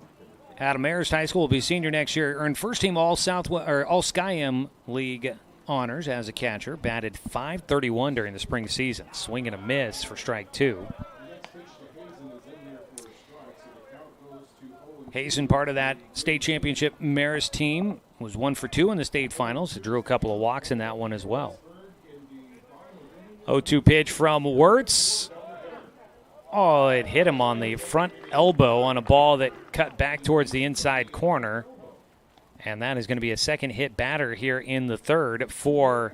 out of Marist High School will be senior next year. Earned first-team All-Skyem League honors as a catcher. Batted .531 during the spring season. Swing and a miss for strike 2. Hazen, part of that state championship Marist team, was 1 for 2 in the state finals. He drew a couple of walks in that one as well. 0-2 pitch from Wirtz. Oh, it hit him on the front elbow on a ball that cut back towards the inside corner. And that is going to be a second hit batter here in the third for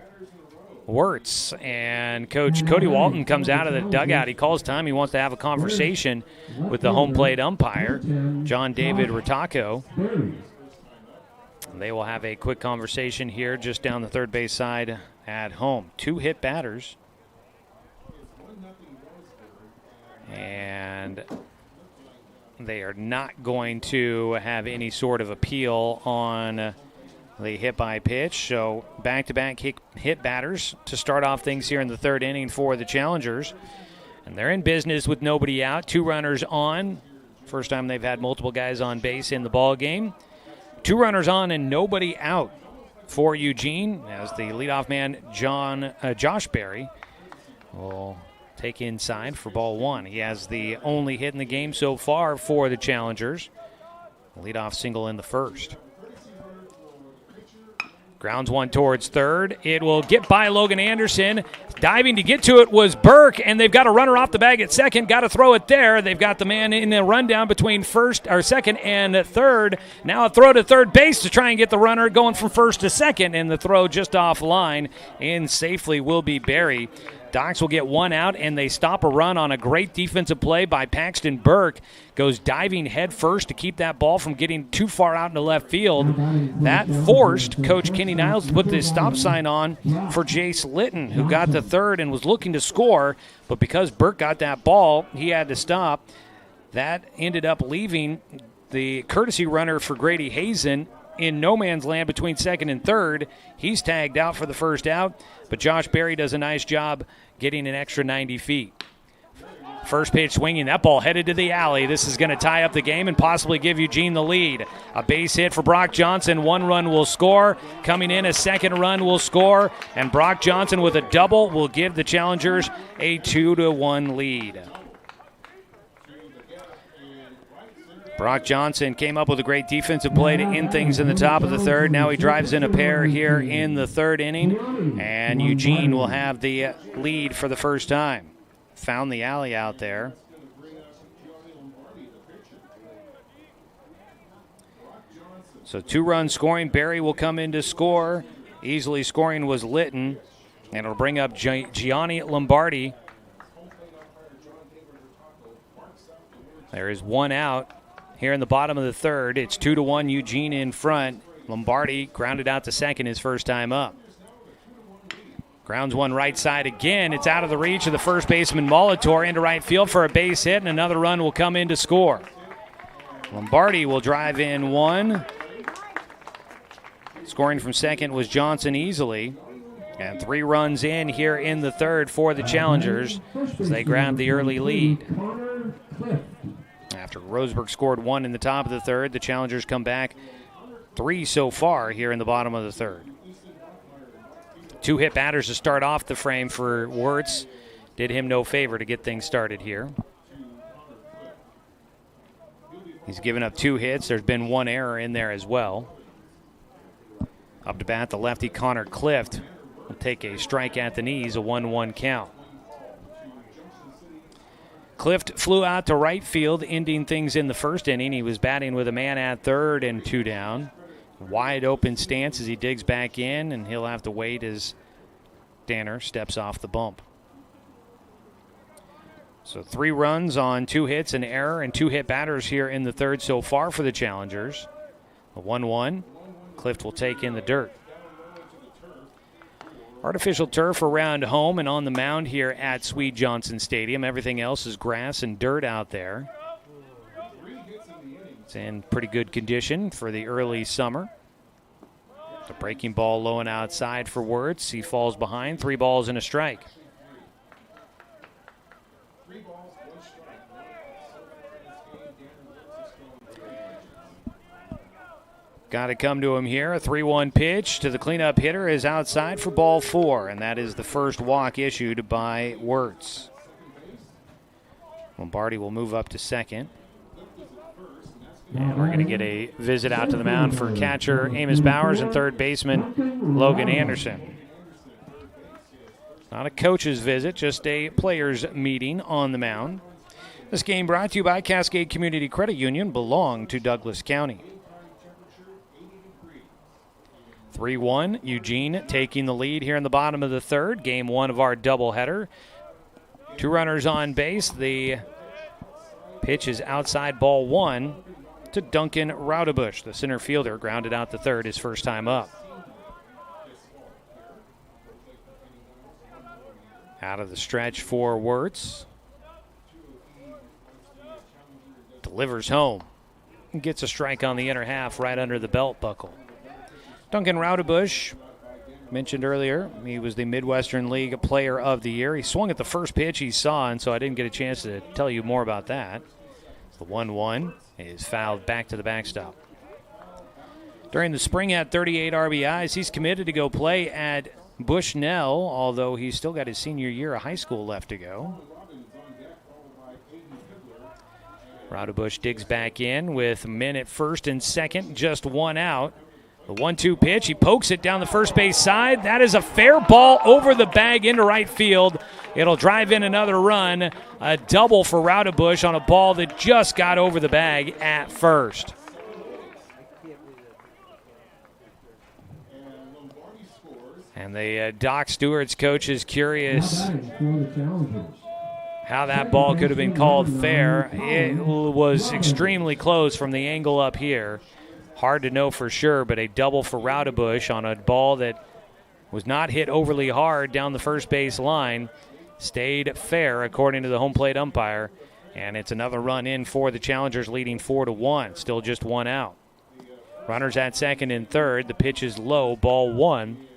Wirtz. And Coach Cody Walton comes out of the dugout. He calls time. He wants to have a conversation with the home plate umpire, John David Ritacco. They will have a quick conversation here just down the third base side at home. 2 hit batters. And they are not going to have any sort of appeal on the hit by pitch. So back-to-back hit batters to start off things here in the third inning for the Challengers. And they're in business with nobody out. 2 runners on. First time they've had multiple guys on base in the ball game. 2 runners on and nobody out for Eugene as the leadoff man Josh Berry will take inside for ball 1. He has the only hit in the game so far for the Challengers. Leadoff single in the first. Grounds one towards third. It will get by Logan Anderson. Diving to get to it was Burke, and they've got a runner off the bag at second. Got to throw it there. They've got the man in the rundown between second and third. Now a throw to third base to try and get the runner going from first to second, and the throw just offline and safely will be Berry. Docs will get 1 out, and they stop a run on a great defensive play by Paxton Burke. Goes diving head first to keep that ball from getting too far out into left field. That forced Coach Kenny Niles to put the stop sign on for Jace Litton, who got the third and was looking to score. But because Burke got that ball, he had to stop. That ended up leaving the courtesy runner for Grady Hazen in no man's land between second and third. He's tagged out for the first out, but Josh Berry does a nice job getting an extra 90 feet. First pitch swinging, that ball headed to the alley. This is going to tie up the game and possibly give Eugene the lead. A base hit for Brock Johnson. 1 run will score. Coming in, a second run will score. And Brock Johnson with a double will give the Challengers a 2-1 lead. Brock Johnson came up with a great defensive play to end things in the top of the third. Now he drives in a pair here in the third inning. And Eugene will have the lead for the first time. Found the alley out there. So 2-run scoring. Berry will come in to score. Easily scoring was Litton. And it'll bring up Gianni Lombardi. There is 1 out here in the bottom of the third. It's 2-1 Eugene in front. Lombardi grounded out to second his first time up. Grounds one right side again. It's out of the reach of the first baseman Molitor into right field for a base hit, and another run will come in to score. Lombardi will drive in 1. Scoring from second was Johnson easily. And 3 runs in here in the third for the Challengers as they grab the early lead. After Roseburg scored 1 in the top of the third, the Challengers come back 3 so far here in the bottom of the third. 2 hit batters to start off the frame for Wirtz. Did him no favor to get things started here. He's given up 2 hits. There's been 1 error in there as well. Up to bat, the lefty Connor Clift will take a strike at the knees, a 1-1 count. Clift flew out to right field, ending things in the first inning. He was batting with a man at third and 2 down. Wide open stance as he digs back in, and he'll have to wait as Danner steps off the bump. So 3 runs on 2 hits, an error, and 2 hit batters here in the third so far for the Challengers. A 1-1. Clift will take in the dirt. Artificial turf around home and on the mound here at Swede Johnson Stadium. Everything else is grass and dirt out there. It's in pretty good condition for the early summer. The breaking ball low and outside for Wirtz. He falls behind. 3 balls and a strike. Got to come to him here. A 3-1 pitch to the cleanup hitter is outside for ball 4, and that is the first walk issued by Wirtz. Lombardi will move up to second. And we're going to get a visit out to the mound for catcher Amos Bowers and third baseman Logan Anderson. Not a coach's visit, just a player's meeting on the mound. This game brought to you by Cascade Community Credit Union, belong to Douglas County. 3-1, Eugene taking the lead here in the bottom of the third. Game 1 of our doubleheader. 2 runners on base. The pitch is outside, ball 1 to Duncan Raudebush. The center fielder grounded out the third his first time up. Out of the stretch for Wirtz. Delivers home. Gets a strike on the inner half right under the belt buckle. Duncan Raudebush, mentioned earlier, he was the Midwestern League Player of the Year. He swung at the first pitch he saw, and so I didn't get a chance to tell you more about that. The 1-1 is fouled back to the backstop. During the spring, had 38 RBIs. He's committed to go play at Bushnell, although he's still got his senior year of high school left to go. Raudebush digs back in with men at first and second, just 1 out. The 1-2 pitch, he pokes it down the first base side. That is a fair ball over the bag into right field. It'll drive in another run. A double for Raudebush on a ball that just got over the bag at first. And the Doc Stewart's coach is curious how that ball could have been called fair. It was extremely close from the angle up here. Hard to know for sure, but a double for Raudebush on a ball that was not hit overly hard down the first base line. Stayed fair according to the home plate umpire. And it's another run in for the Challengers, leading 4-1. Still just 1 out. Runners at second and third. The pitch is low, ball 1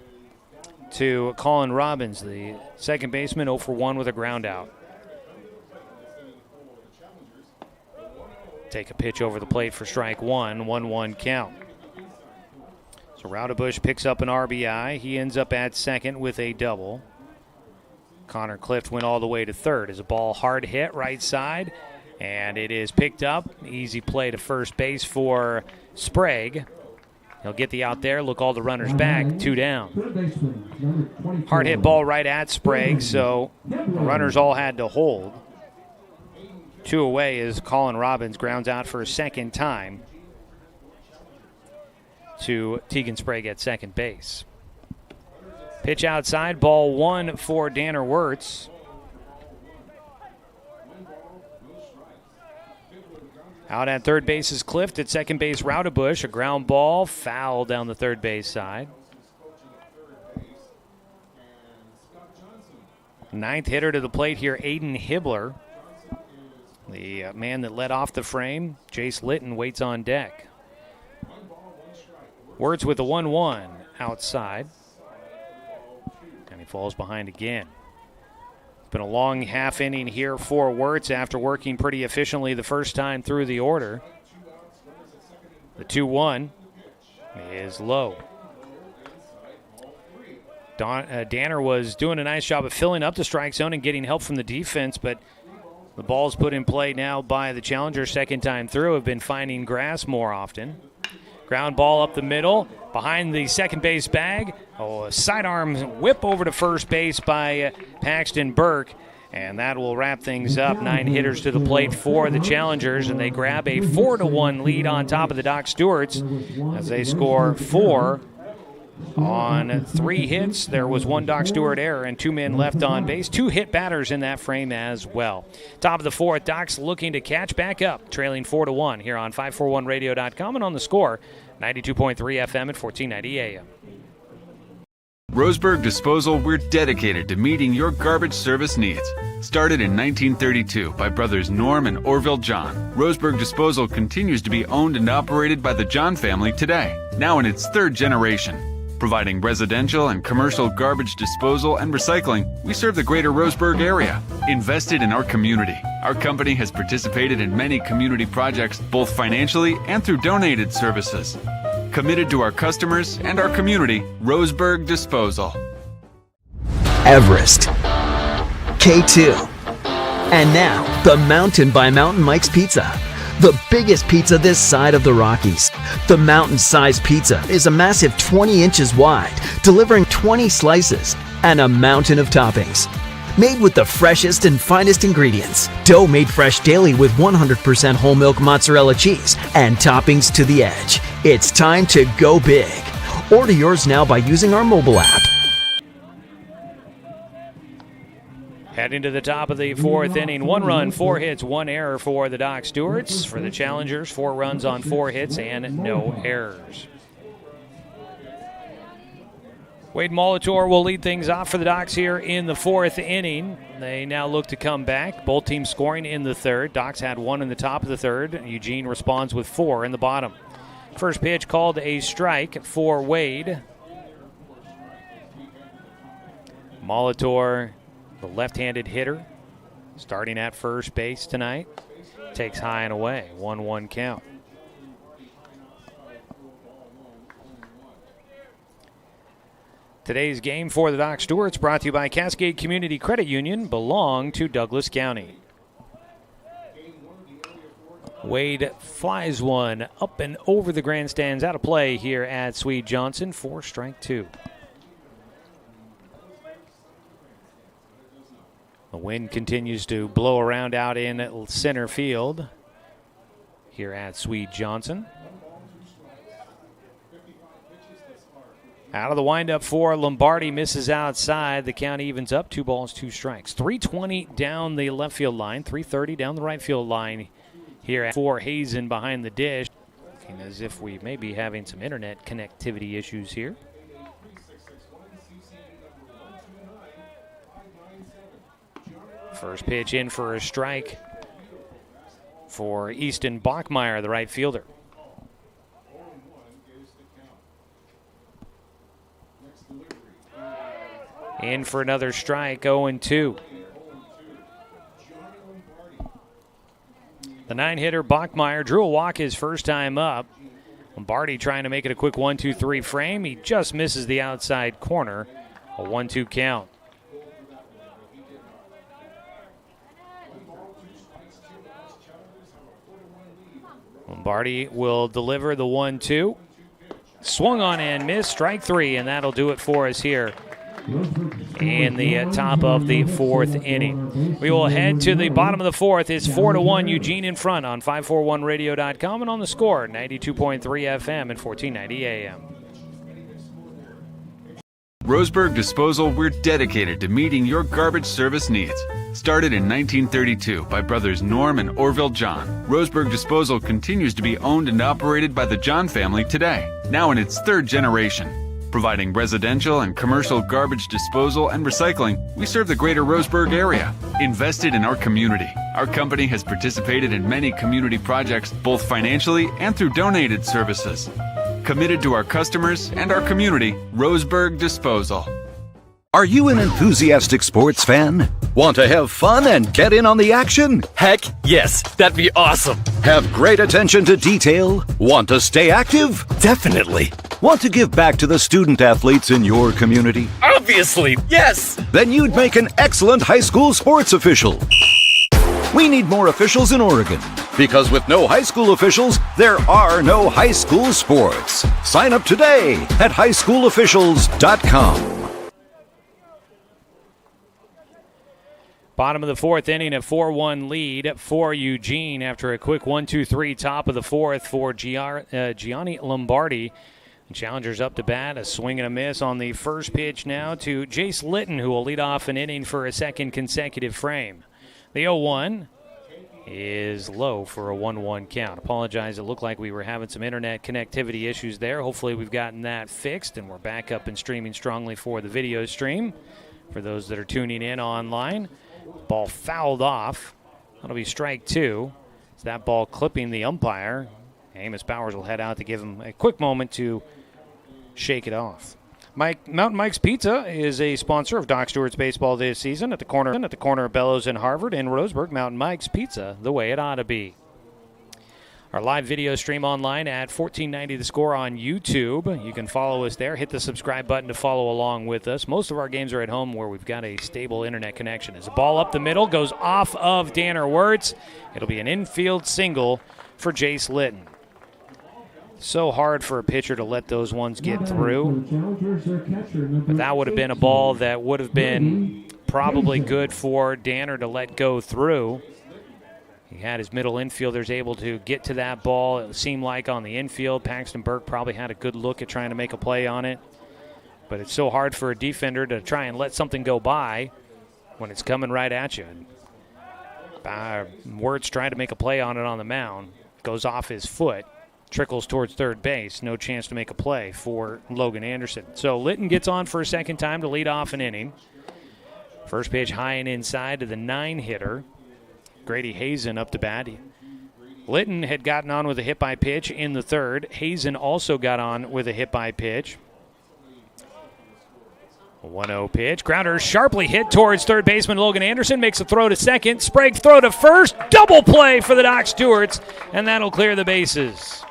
to Colin Robbins, the second baseman, 0 for 1 with a ground out. Take a pitch over the plate for strike 1, 1-1 count. So Raudebush picks up an RBI. He ends up at second with a double. Connor Clift went all the way to third as a ball hard hit right side, and it is picked up. Easy play to first base for Sprague. He'll get the out there, look all the runners back, 2 down. Hard hit ball right at Sprague, so the runners all had to hold. 2 away as Colin Robbins grounds out for a second time to Tegan Sprague at second base. Pitch outside, ball 1 for Danner Wirtz. Out at third base is Clift. At second base, Raudebush. A ground ball, foul down the third base side. Ninth hitter to the plate here, Aiden Hibbler. The man that led off the frame, Jace Litton, waits on deck. Wirtz with the 1-1 outside. And he falls behind again. It's been a long half inning here for Wirtz after working pretty efficiently the first time through the order. The 2-1 is low. Danner was doing a nice job of filling up the strike zone and getting help from the defense, but the ball's put in play now by the Challengers second time through. Have been finding grass more often. Ground ball up the middle, behind the second base bag. A sidearm whip over to first base by Paxton Burke, and that will wrap things up. 9 hitters to the plate for the Challengers, and they grab a 4-1 lead on top of the Doc Stewarts as they score 4 on 3 hits. There was 1 Doc Stewart error and 2 men left on base. 2 hit batters in that frame as well. Top of the 4th, Doc's looking to catch back up, trailing 4-1 here on 541radio.com and on the Score, 92.3 FM at 1490 AM. Roseburg Disposal, we're dedicated to meeting your garbage service needs. Started in 1932 by brothers Norm and Orville John, Roseburg Disposal continues to be owned and operated by the John family today, now in its 3rd generation. Providing residential and commercial garbage disposal and recycling, we serve the greater Roseburg area. Invested in our community, our company has participated in many community projects, both financially and through donated services. Committed to our customers and our community, Roseburg Disposal. Everest, K2, and now the Mountain by Mountain Mike's Pizza. The biggest pizza this side of the Rockies. The mountain-sized pizza is a massive 20 inches wide, delivering 20 slices and a mountain of toppings. Made with the freshest and finest ingredients. Dough made fresh daily with 100% whole milk mozzarella cheese and toppings to the edge. It's time to go big. Order yours now by using our mobile app. Heading to the top of the fourth inning, 1 run, 4 hits, 1 error for the Doc Stewarts. For the Challengers, 4 runs on 4 hits and no errors. Wade Molitor will lead things off for the Docs here in the fourth inning. They now look to come back. Both teams scoring in the third. Docs had 1 in the top of the third. Eugene responds with 4 in the bottom. First pitch called a strike for Wade. Molitor, the left-handed hitter, starting at first base tonight, takes high and away. 1-1 count. Today's game for the Doc Stewarts brought to you by Cascade Community Credit Union, belong to Douglas County. Wade flies one up and over the grandstands, out of play here at Swede Johnson for strike 2. The wind continues to blow around out in center field here at Swede Johnson. Out of the windup for Lombardi, misses outside. The count evens up, 2 balls, 2 strikes. 320 down the left field line, 330 down the right field line here for Hazen behind the dish. Looking as if we may be having some internet connectivity issues here. First pitch in for a strike for Easton Bachmeyer, the right fielder. In for another strike, 0-2. The 9-hitter Bachmeyer drew a walk his first time up. Lombardi trying to make it a quick 1-2-3 frame. He just misses the outside corner. A 1-2 count. Lombardi will deliver the 1-2. Swung on and missed, strike 3, and that'll do it for us here in the top of the fourth inning. We will head to the bottom of the fourth. It's 4-1, Eugene in front on 541radio.com and on the score, 92.3 FM and 1490 AM. Roseburg Disposal, we're dedicated to meeting your garbage service needs. Started in 1932 by brothers Norm and Orville John, Roseburg Disposal continues to be owned and operated by the John family today, now in its 3rd generation. Providing residential and commercial garbage disposal and recycling, we serve the greater Roseburg area. Invested in our community, our company has participated in many community projects, both financially and through donated services. Committed to our customers and our community, Roseburg Disposal. Are you an enthusiastic sports fan? Want to have fun and get in on the action? Heck, yes, that'd be awesome. Have great attention to detail? Want to stay active? Definitely. Want to give back to the student athletes in your community? Obviously, yes. Then you'd make an excellent high school sports official. We need more officials in Oregon, because with no high school officials, there are no high school sports. Sign up today at highschoolofficials.com. Bottom of the fourth inning, a 4-1 lead for Eugene after a quick 1-2-3 top of the fourth for Gianni Lombardi. The Challengers up to bat, a swing and a miss on the first pitch now to Jace Litton, who will lead off an inning for a second consecutive frame. The 0-1 is low for a 1-1 count. Apologize, it looked like we were having some internet connectivity issues there. Hopefully we've gotten that fixed, and we're back up and streaming strongly for the video stream. For those that are tuning in online, ball fouled off. That'll be strike 2. It's that ball clipping the umpire. Amos Bowers will head out to give him a quick moment to shake it off. Mountain Mike's Pizza is a sponsor of Doc Stewart's baseball this season. At the corner of Bellows and Harvard in Roseburg, Mountain Mike's Pizza, the way it ought to be. Our live video stream online at 1490 The Score on YouTube. You can follow us there. Hit the subscribe button to follow along with us. Most of our games are at home where we've got a stable internet connection. As a ball up the middle goes off of Danner Wirtz. It'll be an infield single for Jace Litton. So hard for a pitcher to let those ones get through. But that would have been a ball that would have been probably good for Danner to let go through. He had his middle infielders able to get to that ball. It seemed like on the infield, Paxton Burke probably had a good look at trying to make a play on it. But it's so hard for a defender to try and let something go by when it's coming right at you. Wirtz trying to make a play on it on the mound. Goes off his foot. Trickles towards third base. No chance to make a play for Logan Anderson. So Litton gets on for a second time to lead off an inning. First pitch high and inside to the 9-hitter. Grady Hazen up to bat. Litton had gotten on with a hit by pitch in the third. Hazen also got on with a hit by pitch. 1-0 pitch. Grounder sharply hit towards third baseman Logan Anderson. Makes a throw to second. Sprague throw to first. Double play for the Doc Stewarts, and that'll clear the bases.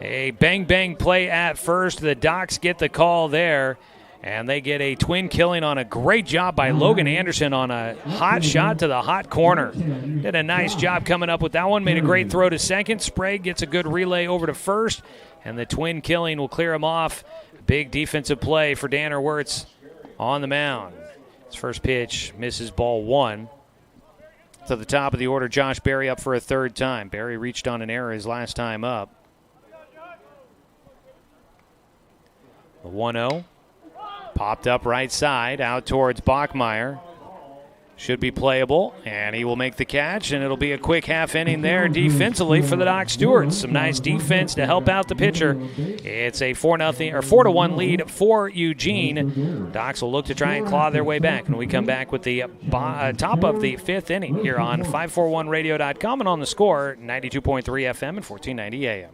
A bang-bang play at first. The Docs get the call there, and they get a twin killing on a great job by Logan Anderson on a hot shot to the hot corner. Did a nice job coming up with that one. Made a great throw to second. Sprague gets a good relay over to first, and the twin killing will clear him off. Big defensive play for Danner Wirtz on the mound. His first pitch misses ball one. To the top of the order, Josh Berry up for a third time. Berry reached on an error his last time up. The 1-0. Popped up right side, out towards Bachmeier. Should be playable, and he will make the catch, and it'll be a quick half inning there defensively for the Doc Stewarts. Some nice defense to help out the pitcher. It's a 4-1 lead for Eugene. Docs will look to try and claw their way back, and we come back with the top of the fifth inning here on 541radio.com and on the Score, 92.3 FM and 1490 AM.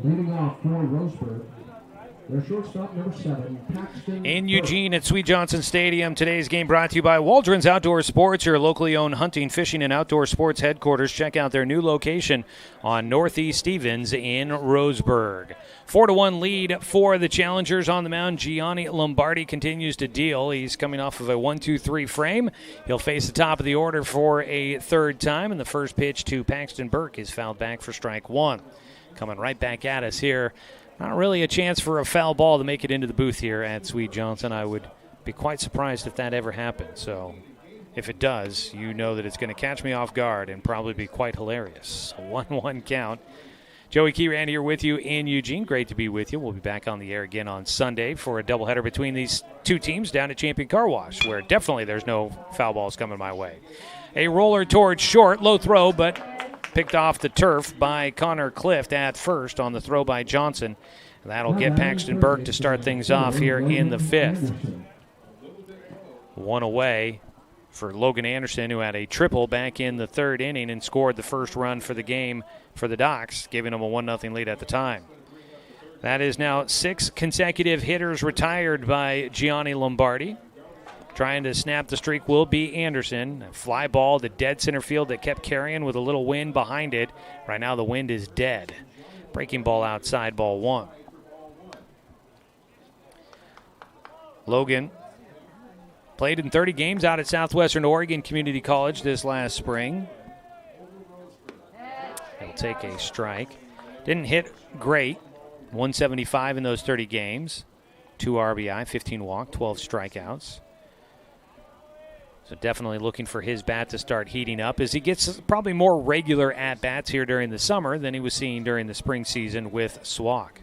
Leading off for Roseburg, their shortstop, number 7, Paxton. In Eugene at Swede Johnson Stadium, today's game brought to you by Waldron's Outdoor Sports, your locally owned hunting, fishing, and outdoor sports headquarters. Check out their new location on Northeast Stevens in Roseburg. 4-1 lead for the Challengers on the mound. Gianni Lombardi continues to deal. He's coming off of a 1-2-3 frame. He'll face the top of the order for a third time, and the first pitch to Paxton Burke is fouled back for strike one. Coming right back at us here. Not really a chance for a foul ball to make it into the booth here at Swede Johnson. I would be quite surprised if that ever happened. So if it does, you know that it's going to catch me off guard and probably be quite hilarious. A 1-1 count. Joey Keeran here with you in Eugene. Great to be with you. We'll be back on the air again on Sunday for a doubleheader between these two teams down at Champion Car Wash, where definitely there's no foul balls coming my way. A roller towards short, low throw, but picked off the turf by Connor Clift at first on the throw by Johnson. That'll get Paxton Burke to start things off here in the fifth. One away for Logan Anderson, who had a triple back in the third inning and scored the first run for the game for the Docs, giving them a 1-0 lead at the time. That is now 6 consecutive hitters retired by Gianni Lombardi. Trying to snap the streak will be Anderson. A fly ball to dead center field that kept carrying with a little wind behind it. Right now the wind is dead. Breaking ball outside, ball one. Logan played in 30 games out at Southwestern Oregon Community College this last spring. He'll take a strike. Didn't hit great. 175 in those 30 games. 2 RBI, 15 walk, 12 strikeouts. So definitely looking for his bat to start heating up as he gets probably more regular at-bats here during the summer than he was seeing during the spring season with Swak.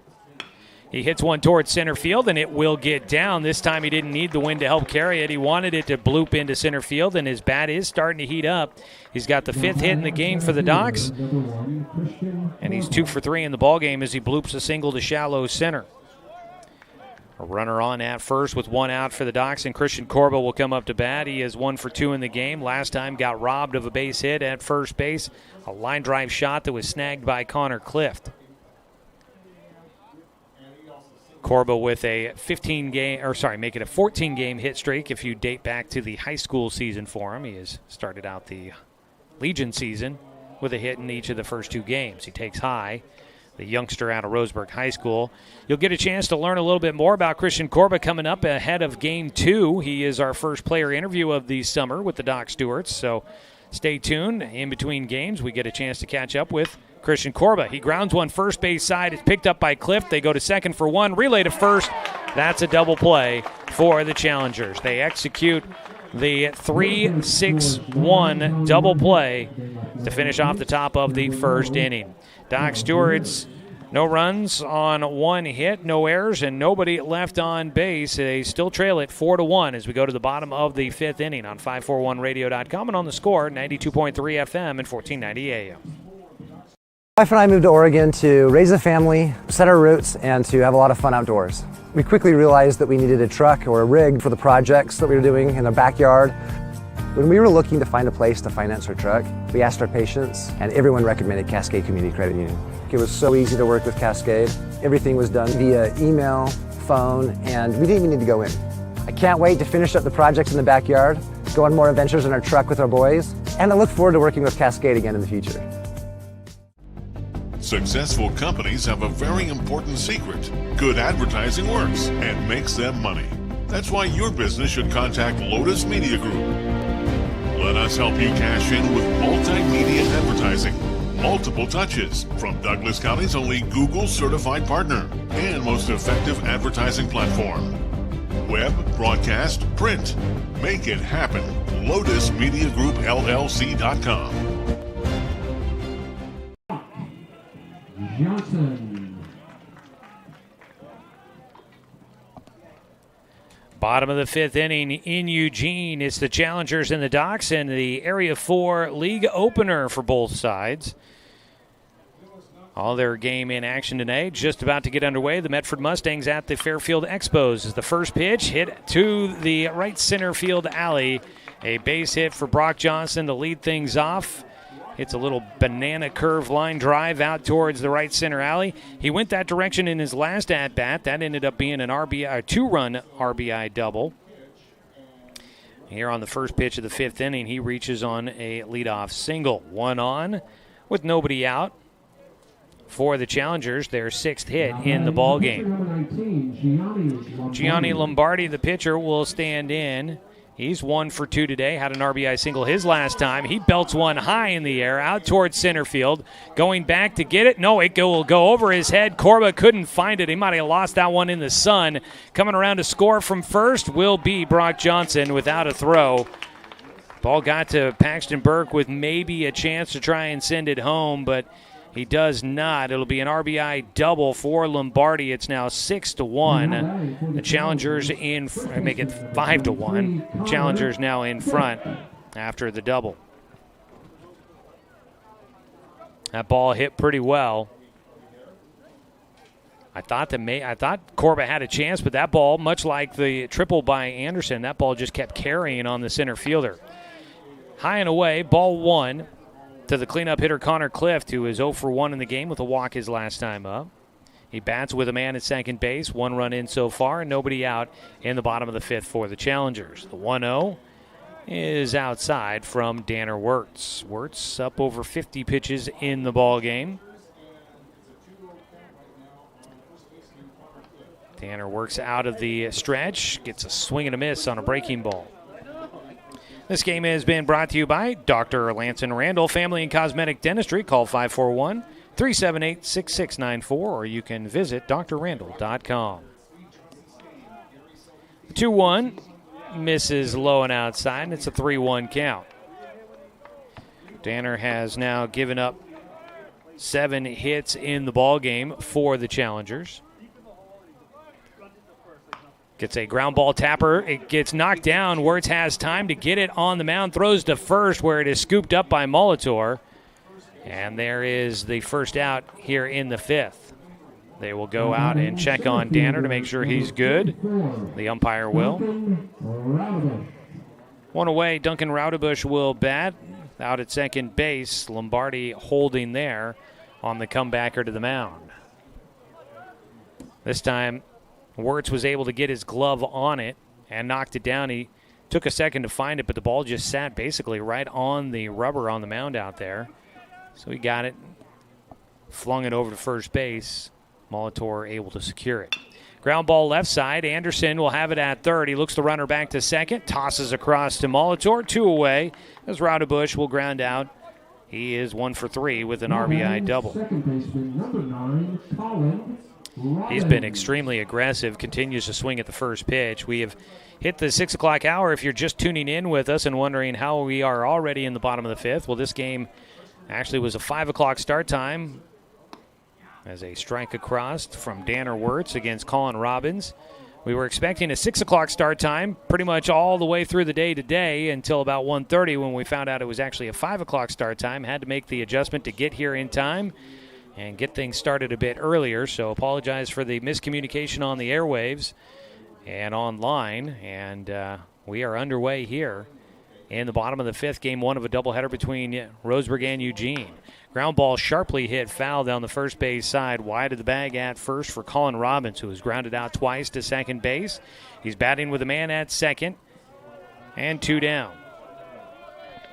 He hits one towards center field, and it will get down. This time he didn't need the wind to help carry it. He wanted it to bloop into center field, and his bat is starting to heat up. He's got the 5th hit in the game for the Docs, and he's 2 for 3 in the ballgame as he bloops a single to shallow center. A runner on at first with 1 out for the Docs, and Christian Corba will come up to bat. He is 1 for 2 in the game. Last time got robbed of a base hit at first base. A line drive shot that was snagged by Connor Clift. Corba with a 14-game hit streak if you date back to the high school season for him. He has started out the Legion season with a hit in each of the first 2 games. He takes high, the youngster out of Roseburg High School. You'll get a chance to learn a little bit more about Christian Corba coming up ahead of Game 2. He is our first player interview of the summer with the Doc Stewarts, so stay tuned. In between games, we get a chance to catch up with Christian Corba. He grounds one first base side. It's picked up by Clift. They go to second for 1. Relay to first. That's a double play for the Challengers. They execute the 3-6-1 double play to finish off the top of the first inning. Doc Stewart's no runs on 1 hit, no errors, and nobody left on base. They still trail it 4-1 as we go to the bottom of the 5th inning on 541radio.com and on the Score, 92.3 FM and 1490 AM. My wife and I moved to Oregon to raise a family, set our roots, and to have a lot of fun outdoors. We quickly realized that we needed a truck or a rig for the projects that we were doing in the backyard. When we were looking to find a place to finance our truck, we asked our patients, and everyone recommended Cascade Community Credit Union. It was so easy to work with Cascade. Everything was done via email, phone, and we didn't even need to go in. I can't wait to finish up the projects in the backyard, go on more adventures in our truck with our boys, and I look forward to working with Cascade again in the future. Successful companies have a very important secret. Good advertising works and makes them money. That's why your business should contact Lotus Media Group. Let us help you cash in with multimedia advertising. Multiple touches from Douglas County's only Google certified partner and most effective advertising platform. Web, broadcast, print. Make it happen. LotusMediaGroupLLC.com. Johnson. Bottom of the 5th inning in Eugene. It's the Challengers and the Docs and the Area 4 league opener for both sides. All their game in action today. Just about to get underway. The Medford Mustangs at the Fairfield Expos. As the first pitch hit to the right center field alley. A base hit for Brock Johnson to lead things off. It's a little banana curve line drive out towards the right center alley. He went that direction in his last at-bat. That ended up being an RBI, a 2-run RBI double. Here on the first pitch of the 5th inning, he reaches on a leadoff single. 1 on with nobody out for the Challengers, their 6th hit in the ballgame. Gianni Lombardi, the pitcher, will stand in. He's 1 for 2 today. Had an RBI single his last time. He belts one high in the air out towards center field. Going back to get it. No, it will go over his head. Corba couldn't find it. He might have lost that one in the sun. Coming around to score from first will be Brock Johnson without a throw. Ball got to Paxton Burke with maybe a chance to try and send it home, but he does not. It'll be an RBI double for Lombardi. It's now 6-1. The Challengers make it 5-1. Challengers now in front after the double. That ball hit pretty well. I thought Corba had a chance, but that ball, much like the triple by Anderson, that ball just kept carrying on the center fielder. High and away, ball 1. To the cleanup hitter Connor Clift, who is 0 for 1 in the game with a walk his last time up. He bats with a man at second base, 1 run in so far, and nobody out in the bottom of the 5th for the Challengers. The 1-0 is outside from Danner Wirtz. Wirtz up over 50 pitches in the ball game. Danner works out of the stretch, gets a swing and a miss on a breaking ball. This game has been brought to you by Dr. Lance and Randall, Family and Cosmetic Dentistry. Call 541-378-6694, or you can visit drrandall.com. 2-1 misses low and outside, and it's a 3-1 count. Danner has now given up 7 hits in the ballgame for the Challengers. Gets a ground ball tapper. It gets knocked down. Wirtz has time to get it on the mound. Throws to first where it is scooped up by Molitor. And there is the first out here in the 5th. They will go out and check on Danner to make sure he's good. The umpire will. One away, Duncan Raudebush will bat. Out at second base, Lombardi holding there on the comebacker to the mound. This time, Wirtz was able to get his glove on it and knocked it down. He took a second to find it, but the ball just sat basically right on the rubber on the mound out there. So he got it, flung it over to first base. Molitor able to secure it. Ground ball left side. Anderson will have it at third. He looks the runner back to second. Tosses across to Molitor. 2 away as Raudebush will ground out. He is 1 for 3 with an RBI double. He's been extremely aggressive, continues to swing at the first pitch. We have hit the 6 o'clock hour. If you're just tuning in with us and wondering how we are already in the bottom of the 5th, well, this game actually was a 5 o'clock start time as a strike across from Danner Wirtz against Colin Robbins. We were expecting a 6 o'clock start time pretty much all the way through the day today until about 1:30 when we found out it was actually a 5 o'clock start time. Had to make the adjustment to get here in time and get things started a bit earlier, so apologize for the miscommunication on the airwaves and online. And we are underway here in the bottom of the 5th, game 1 of a doubleheader between Roseburg and Eugene. Ground ball sharply hit foul down the first base side, wide of the bag at first for Colin Robbins, who was grounded out twice to second base. He's batting with a man at second and 2 down.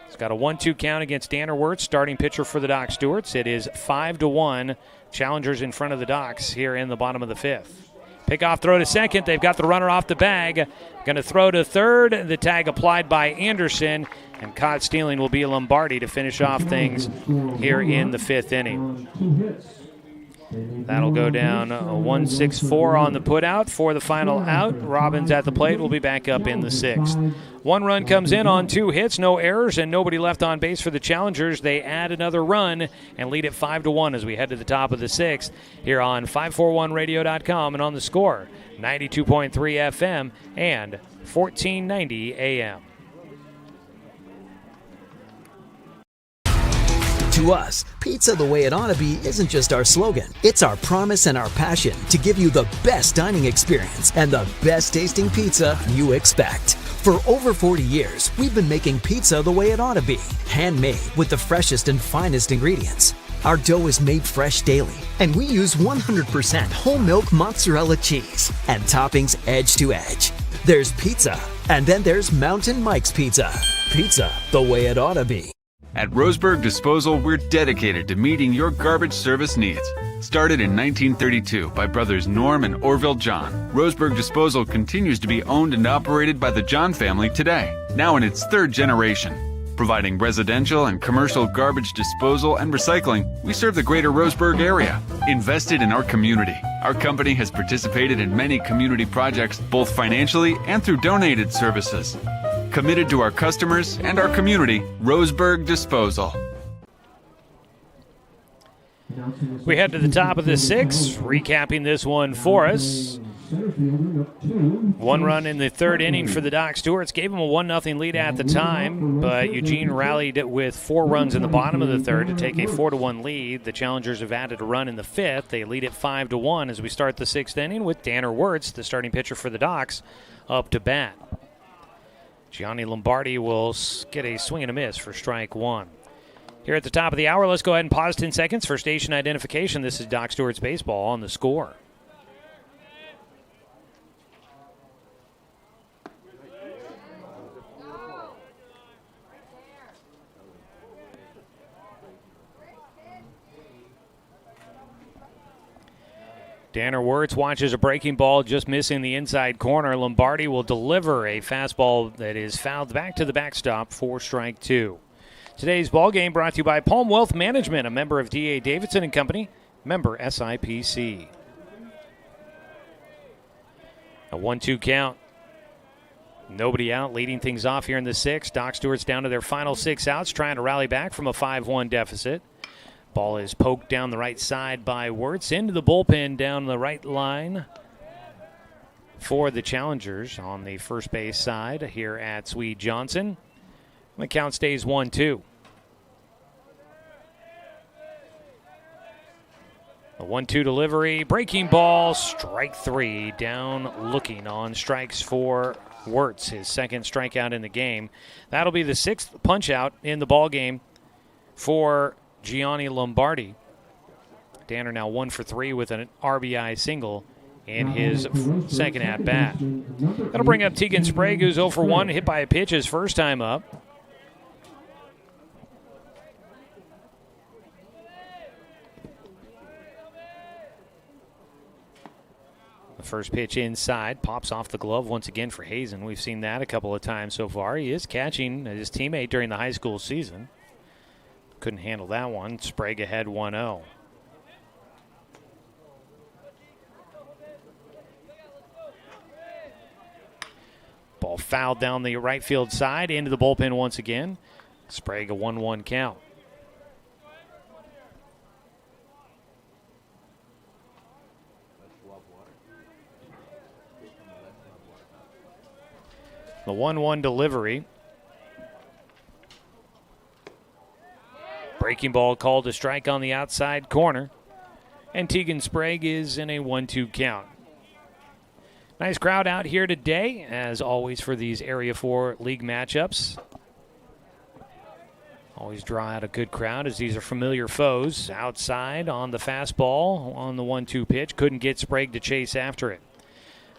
He's got a 1-2 count against Danner Wirtz, starting pitcher for the Doc Stewarts. It is 5-1. Challengers in front of the Docs here in the bottom of the 5th. Pickoff throw to second. They've got the runner off the bag. Going to throw to third. The tag applied by Anderson. And caught stealing will be Lombardi to finish off things here in the 5th inning. That'll go down a 1-6-4 on the putout for the final out. Robbins at the plate will be back up in the 6th. 1 run comes in on 2 hits, no errors, and nobody left on base for the Challengers. They add another run and lead it 5-1 as we head to the top of the 6th here on 541radio.com and on the Score, 92.3 FM and 1490 AM. To us, pizza the way it ought to be isn't just our slogan. It's our promise and our passion to give you the best dining experience and the best tasting pizza you expect. For over 40 years, we've been making pizza the way it ought to be. Handmade with the freshest and finest ingredients. Our dough is made fresh daily, and we use 100% whole milk mozzarella cheese and toppings edge to edge. There's pizza, and then there's Mountain Mike's Pizza. Pizza the way it ought to be. At Roseburg Disposal, we're dedicated to meeting your garbage service needs. Started in 1932 by brothers Norm and Orville John, Roseburg Disposal continues to be owned and operated by the John family today, now in its 3rd generation. Providing residential and commercial garbage disposal and recycling, we serve the greater Roseburg area. Invested in our community, our company has participated in many community projects, both financially and through donated services. Committed to our customers and our community, Roseburg Disposal. We head to the top of the 6th, recapping this one for us. 1 run in the 3rd inning for the Doc Stewarts. Gave them a 1-0 lead at the time, but Eugene rallied with 4 runs in the bottom of the 3rd to take a 4-1 lead. The Challengers have added a run in the 5th. They lead it 5-1 as we start the 6th inning with Danner Wirtz, the starting pitcher for the Docs, up to bat. Gianni Lombardi will get a swing and a miss for strike 1. Here at the top of the hour, let's go ahead and pause 10 seconds for station identification. This is Doc Stewart's Baseball on the Score. Danner Wirtz watches a breaking ball just missing the inside corner. Lombardi will deliver a fastball that is fouled back to the backstop for strike 2. Today's ball game brought to you by Palm Wealth Management, a member of D.A. Davidson & Company, member SIPC. A 1-2 count. Nobody out, leading things off here in the 6th. Doc Stewart's down to their final 6 outs, trying to rally back from a 5-1 deficit. Ball is poked down the right side by Wirtz into the bullpen down the right line. for the Challengers on the first base side here at Swede Johnson. The count stays 1-2. A 1-2 delivery, breaking ball, strike three, down looking on strikes for Wirtz, his second strikeout in the game. That'll be the sixth punch out in the ball game for Gianni Lombardi. Danner now 1 for 3 with an RBI single in his second at bat. That'll bring up Tegan Sprague, who's 0 for 1, hit by a pitch his first time up. The first pitch inside, pops off the glove once again for Hazen. We've seen that a couple of times so far. He is catching his teammate during the high school season. Couldn't handle that one. Sprague ahead 1-0. Ball fouled down the right field side, into the bullpen once again. Sprague a 1-1 count. The 1-1 delivery. Breaking ball called a strike on the outside corner. And Tegan Sprague is in a 1-2 count. Nice crowd out here today, as always, for these Area 4 league matchups. Always draw out a good crowd, as these are familiar foes. Outside on the fastball on the 1-2 pitch. Couldn't get Sprague to chase after it.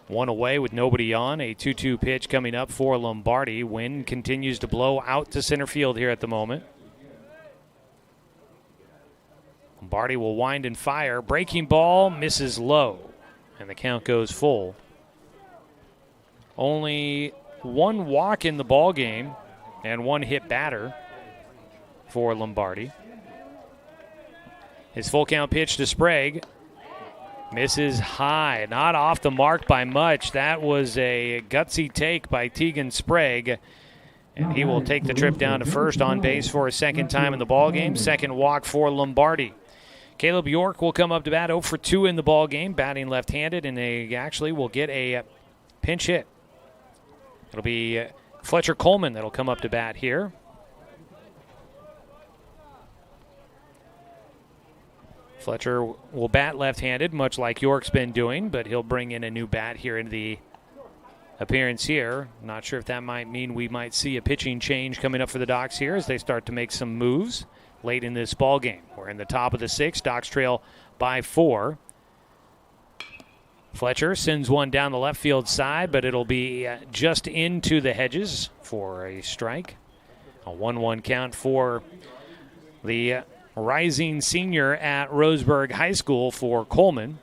One away with nobody on. A 2-2 pitch coming up for Lombardi. Wind continues to blow out to center field here at the moment. Lombardi will wind and fire. Breaking ball misses low, and the count goes full. Only one walk in the ball game and one hit batter for Lombardi. His full count pitch to Sprague. Misses high, not off the mark by much. That was a gutsy take by Tegan Sprague, and he will take the trip down to first, on base for a second time in the ballgame. Second walk for Lombardi. Caleb York will come up to bat 0 for 2 in the ballgame, batting left-handed, and they actually will get a pinch hit. It'll be Fletcher Coleman that'll come up to bat here. Fletcher will bat left-handed, much like York's been doing, but he'll bring in a new bat here in the appearance here. Not sure if that might mean we might see a pitching change coming up for the Docs here as they start to make some moves late in this ball game. We're in the top of the 6th. Docs trail by 4. Fletcher sends one down the left field side, but it'll be just into the hedges for a strike. A 1-1 count for the rising senior at Roseburg High School for Coleman.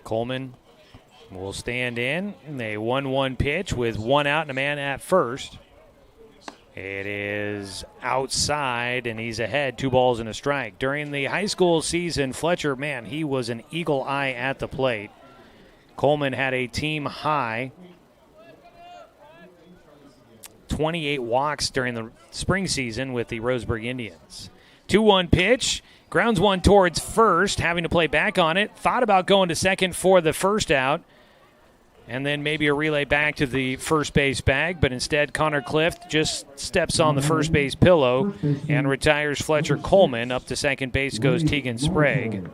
Coleman will stand in a 1-1 pitch with one out and a man at first. It is outside, and he's ahead, 2 balls and a strike. During the high school season, Fletcher, man, he was an eagle eye at the plate. Coleman had a team high 28 walks during the spring season with the Roseburg Indians. 2-1 pitch, grounds one towards first, having to play back on it. Thought about going to second for the first out, and then maybe a relay back to the first base bag, but instead Connor Clift just steps on the first base pillow and retires Fletcher Coleman. Up to second base goes Tegan Sprague.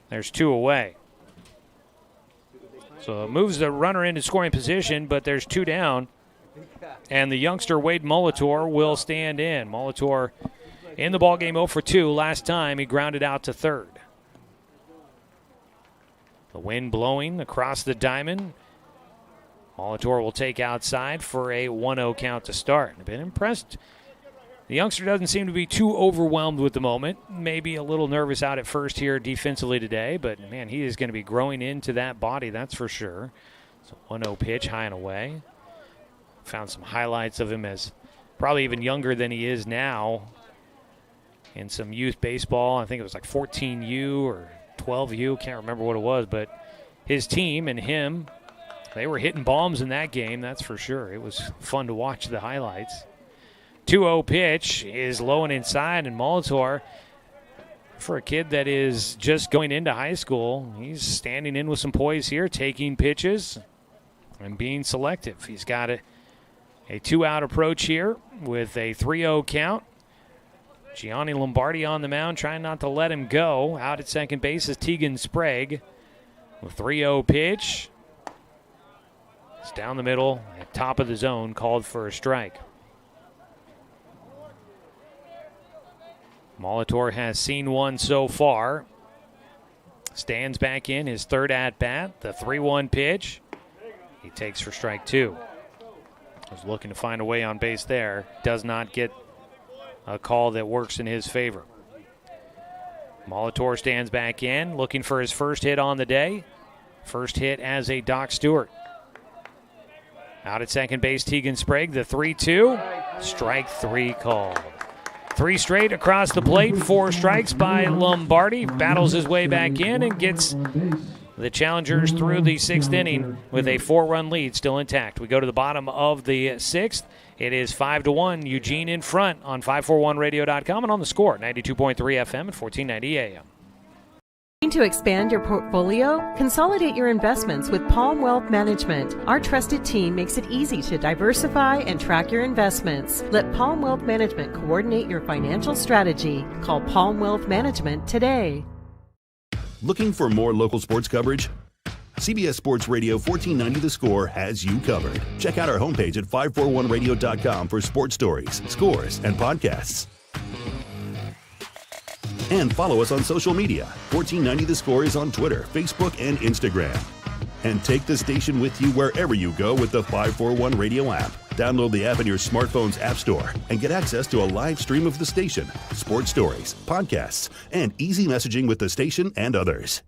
There's 2 away. So it moves the runner into scoring position, but there's 2 down. And the youngster Wade Molitor will stand in. Molitor in the ballgame 0 for 2. Last time he grounded out to third. The wind blowing across the diamond. Molitor will take outside for a 1-0 count to start. I've been impressed. The youngster doesn't seem to be too overwhelmed with the moment. Maybe a little nervous out at first here defensively today, but man, he is going to be growing into that body, that's for sure. So 1-0 pitch, high and away. Found some highlights of him as probably even younger than he is now in some youth baseball. I think it was like 14U or 12U. Can't remember what it was, but his team and him, they were hitting bombs in that game, that's for sure. It was fun to watch the highlights. 2-0 pitch is low and inside, and Molitor For a kid that is just going into high school, he's standing in with some poise here, taking pitches and being selective. He's got a 2-out approach here with a 3-0 count. Gianni Lombardi on the mound, trying not to let him go. Out at second base is Tegan Sprague. A 3-0 pitch. It's down the middle, at top of the zone, called for a strike. Molitor has seen one so far. Stands back in his third at-bat. The 3-1 pitch. He takes for strike 2. Was looking to find a way on base there. Does not get a call that works in his favor. Molitor stands back in, looking for his first hit on the day. First hit as a Doc Stewart. Out at second base, Tegan Sprague, the 3-2. Strike 3 called. 3 straight across the plate, 4 strikes by Lombardi. Battles his way back in and gets the Challengers through the 6th inning with a 4-run lead still intact. We go to the bottom of the 6th. It is 5-1, Eugene in front on 541radio.com and on the Score, 92.3 FM and 1490 AM. To expand your portfolio? Consolidate your investments with Palm Wealth Management. Our trusted team makes it easy to diversify and track your investments. Let Palm Wealth Management coordinate your financial strategy. Call Palm Wealth Management today. Looking for more local sports coverage? CBS Sports Radio 1490 The Score has you covered. Check out our homepage at 541radio.com for sports stories, scores, and podcasts. And follow us on social media. 1490 The Score is on Twitter, Facebook, and Instagram. And take the station with you wherever you go with the 541 Radio app. Download the app in your smartphone's app store and get access to a live stream of the station, sports stories, podcasts, and easy messaging with the station and others.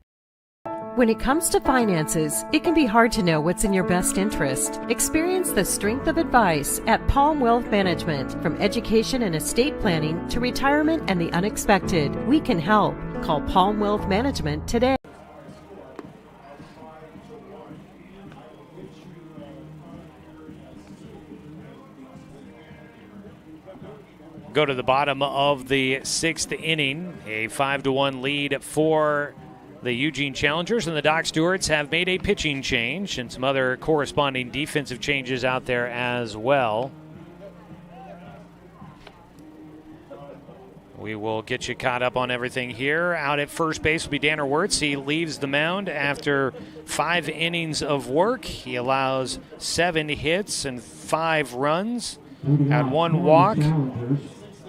When it comes to finances, it can be hard to know what's in your best interest. Experience the strength of advice at Palm Wealth Management. From education and estate planning to retirement and the unexpected, we can help. Call Palm Wealth Management today. Go to the bottom of the 6th inning. A 5-1 lead for the Eugene Challengers, and the Doc Stewarts have made a pitching change and some other corresponding defensive changes out there as well. We will get you caught up on everything here. Out at first base will be Danner Wirtz. He leaves the mound after 5 innings of work. He allows 7 hits and 5 runs, had 1 walk,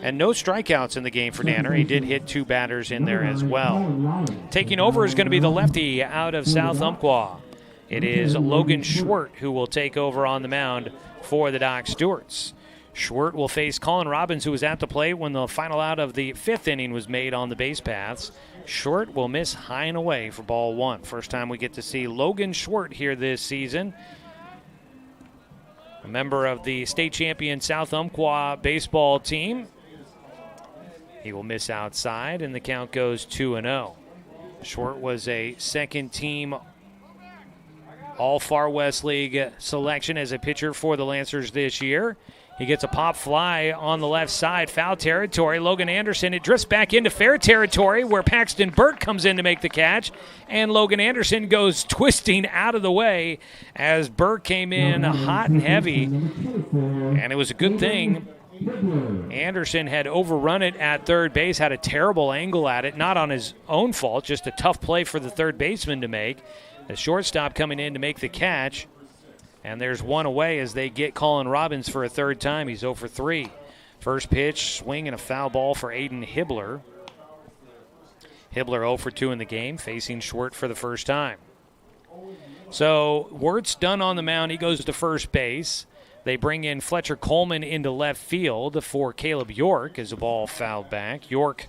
and no strikeouts in the game for Danner. He did hit 2 batters in there as well. Taking over is going to be the lefty out of South Umpqua. It is Logan Schwert who will take over on the mound for the Doc Stewarts. Schwert will face Colin Robbins, who was at the plate when the final out of the 5th inning was made on the base paths. Schwert will miss high and away for ball 1. First time we get to see Logan Schwert here this season. A member of the state champion South Umpqua baseball team. He will miss outside, and the count goes 2-0. Schwert was a second-team All-Far West League selection as a pitcher for the Lancers this year. He gets a pop fly on the left side, foul territory. Logan Anderson, it drifts back into fair territory where Paxton Burke comes in to make the catch, and Logan Anderson goes twisting out of the way as Burke came in hot and heavy, and it was a good thing. Anderson had overrun it at third base, had a terrible angle at it, not on his own fault, just a tough play for the third baseman to make. The shortstop coming in to make the catch, and there's 1 away as they get Colin Robbins for a third time. He's 0 for 3. First pitch, swing and a foul ball for Aiden Hibbler. Hibbler 0 for 2 in the game, facing Schwert for the first time. So Wirtz done on the mound. He goes to first base. They bring in Fletcher Coleman into left field for Caleb York as the ball fouled back. York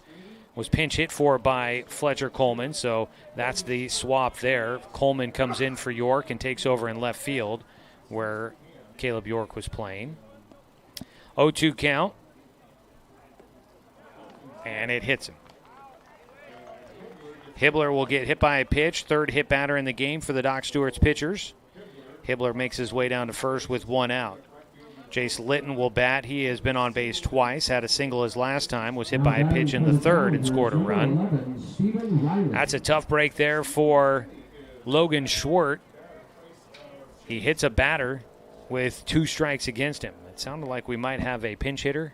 was pinch hit for by Fletcher Coleman, so that's the swap there. Coleman comes in for York and takes over in left field where Caleb York was playing. 0-2 count, and it hits him. Hibbler will get hit by a pitch, third hit batter in the game for the Doc Stewarts pitchers. Hibbler makes his way down to first with 1 out. Jace Litton will bat. He has been on base twice, had a single his last time, was hit by a pitch in the third and scored a run. That's a tough break there for Logan Schwartz. He hits a batter with 2 strikes against him. It sounded like we might have a pinch hitter.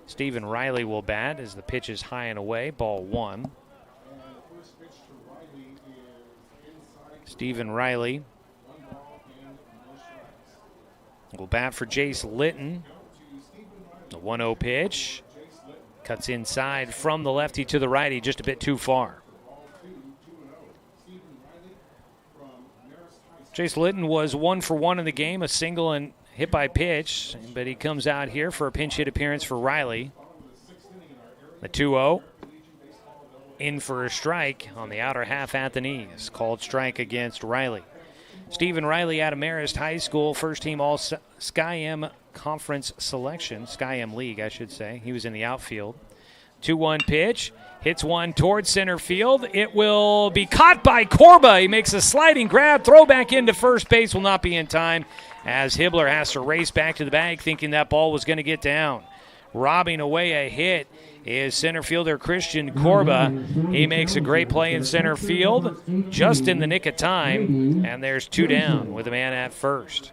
Stephen Riley will bat as the pitch is high and away, ball 1. Stephen Riley will bat for Jace Litton. The 1-0 pitch. Cuts inside from the lefty to the righty, just a bit too far. Jace Litton was 1 for 1 in the game, a single and hit by pitch, but he comes out here for a pinch hit appearance for Riley. The 2-0. In for a strike on the outer half at the knees. Called strike against Riley. Stephen Riley out of Marist High School, first team all Sky-M conference selection, Sky-M League, I should say. He was in the outfield. 2-1 pitch. Hits one towards center field. It will be caught by Corba. He makes a sliding grab. Throw back into first base will not be in time as Hibbler has to race back to the bag thinking that ball was going to get down. Robbing away a hit is center fielder Christian Corba. He makes a great play in center field just in the nick of time, and there's 2 down with a man at first.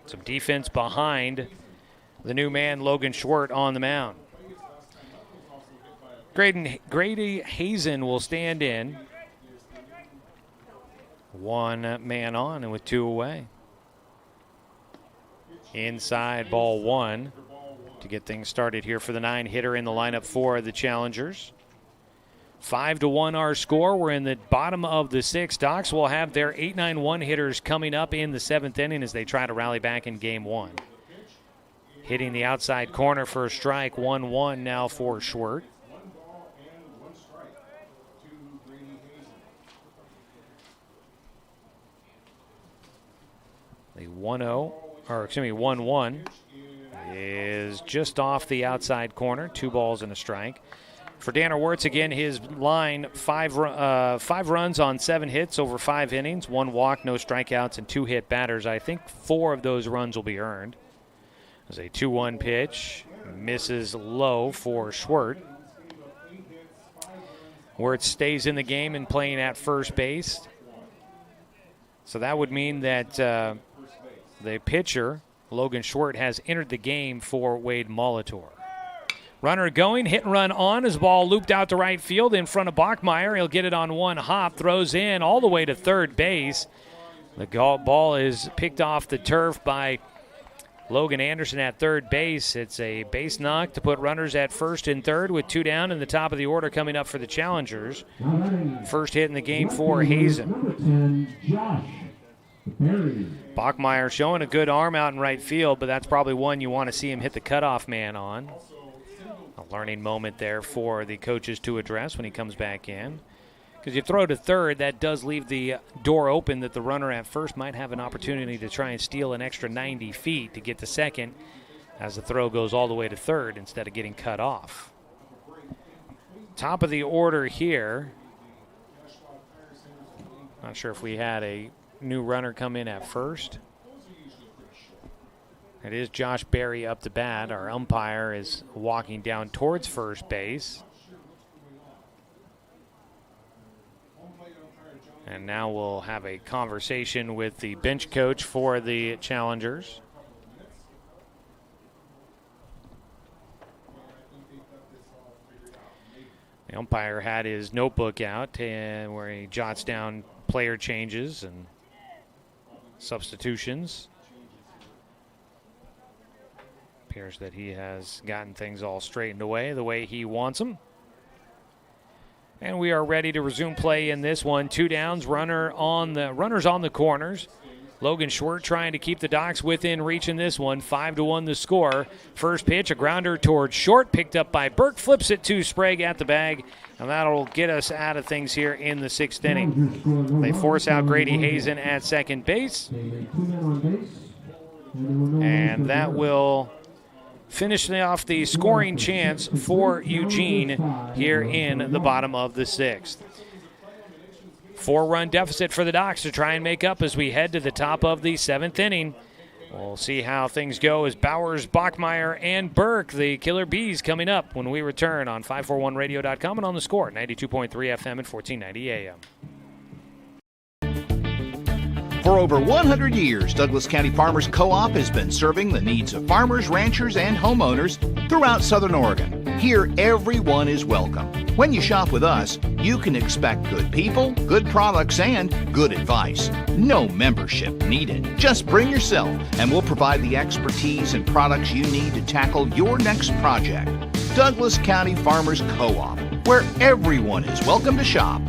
Some defense behind the new man Logan Schwartz on the mound. Grady Hazen will stand in. 1 man on and with 2 away. Inside, ball 1 to get things started here for the 9-hitter in the lineup for the Challengers. 5-1 our score. We're in the bottom of the 6th. Docs will have their 8-9-1 hitters coming up in the 7th inning as they try to rally back in game 1. Hitting the outside corner for a strike. 1-1 now for Schwartz. The 1-1 is just off the outside corner. 2 balls and a strike. For Danner Wirtz, again, his line, 5 runs on 7 hits over 5 innings, 1 walk, no strikeouts, and 2 hit batters. I think 4 of those runs will be earned. There's a 2-1 pitch. Misses low for Schwartz. Wirtz stays in the game and playing at first base. So that would mean that the pitcher, Logan Schwartz, has entered the game for Wade Molitor. Runner going, hit and run on as ball looped out to right field in front of Bachmeyer. He'll get it on 1 hop, throws in all the way to third base. The ball is picked off the turf by Logan Anderson at third base. It's a base knock to put runners at first and third with 2 down in the top of the order coming up for the Challengers. First hit in the game for Hazen. Bachmeyer showing a good arm out in right field, but that's probably one you want to see him hit the cutoff man on. A learning moment there for the coaches to address when he comes back in. Because you throw to third, that does leave the door open that the runner at first might have an opportunity to try and steal an extra 90 feet to get to second as the throw goes all the way to third instead of getting cut off. Top of the order here. Not sure if we had a new runner come in at first. It is Josh Berry up to bat. Our umpire is walking down towards first base. And now we'll have a conversation with the bench coach for the Challengers. The umpire had his notebook out where he jots down player changes and substitutions. Appears that he has gotten things all straightened away the way he wants them. And we are ready to resume play in this one. 2 downs, runners on the corners. Logan Schwartz trying to keep the Docs within reach in this one. 5-1 the score. First pitch, a grounder towards short, picked up by Burke, flips it to Sprague at the bag, and that'll get us out of things here in the 6th inning. They force out Grady Hazen at second base, and that will finish off the scoring chance for Eugene here in the bottom of the 6th. 4-run deficit for the Docs to try and make up as we head to the top of the 7th inning. We'll see how things go as Bowers, Bachmeyer, and Burke, the Killer Bees, coming up when we return on 541radio.com and on the Score, 92.3 FM and 1490 AM. For over 100 years, Douglas County Farmers Co-op has been serving the needs of farmers, ranchers, and homeowners throughout Southern Oregon. Here, everyone is welcome. When you shop with us, you can expect good people, good products, and good advice. No membership needed. Just bring yourself, and we'll provide the expertise and products you need to tackle your next project. Douglas County Farmers Co-op, where everyone is welcome to shop.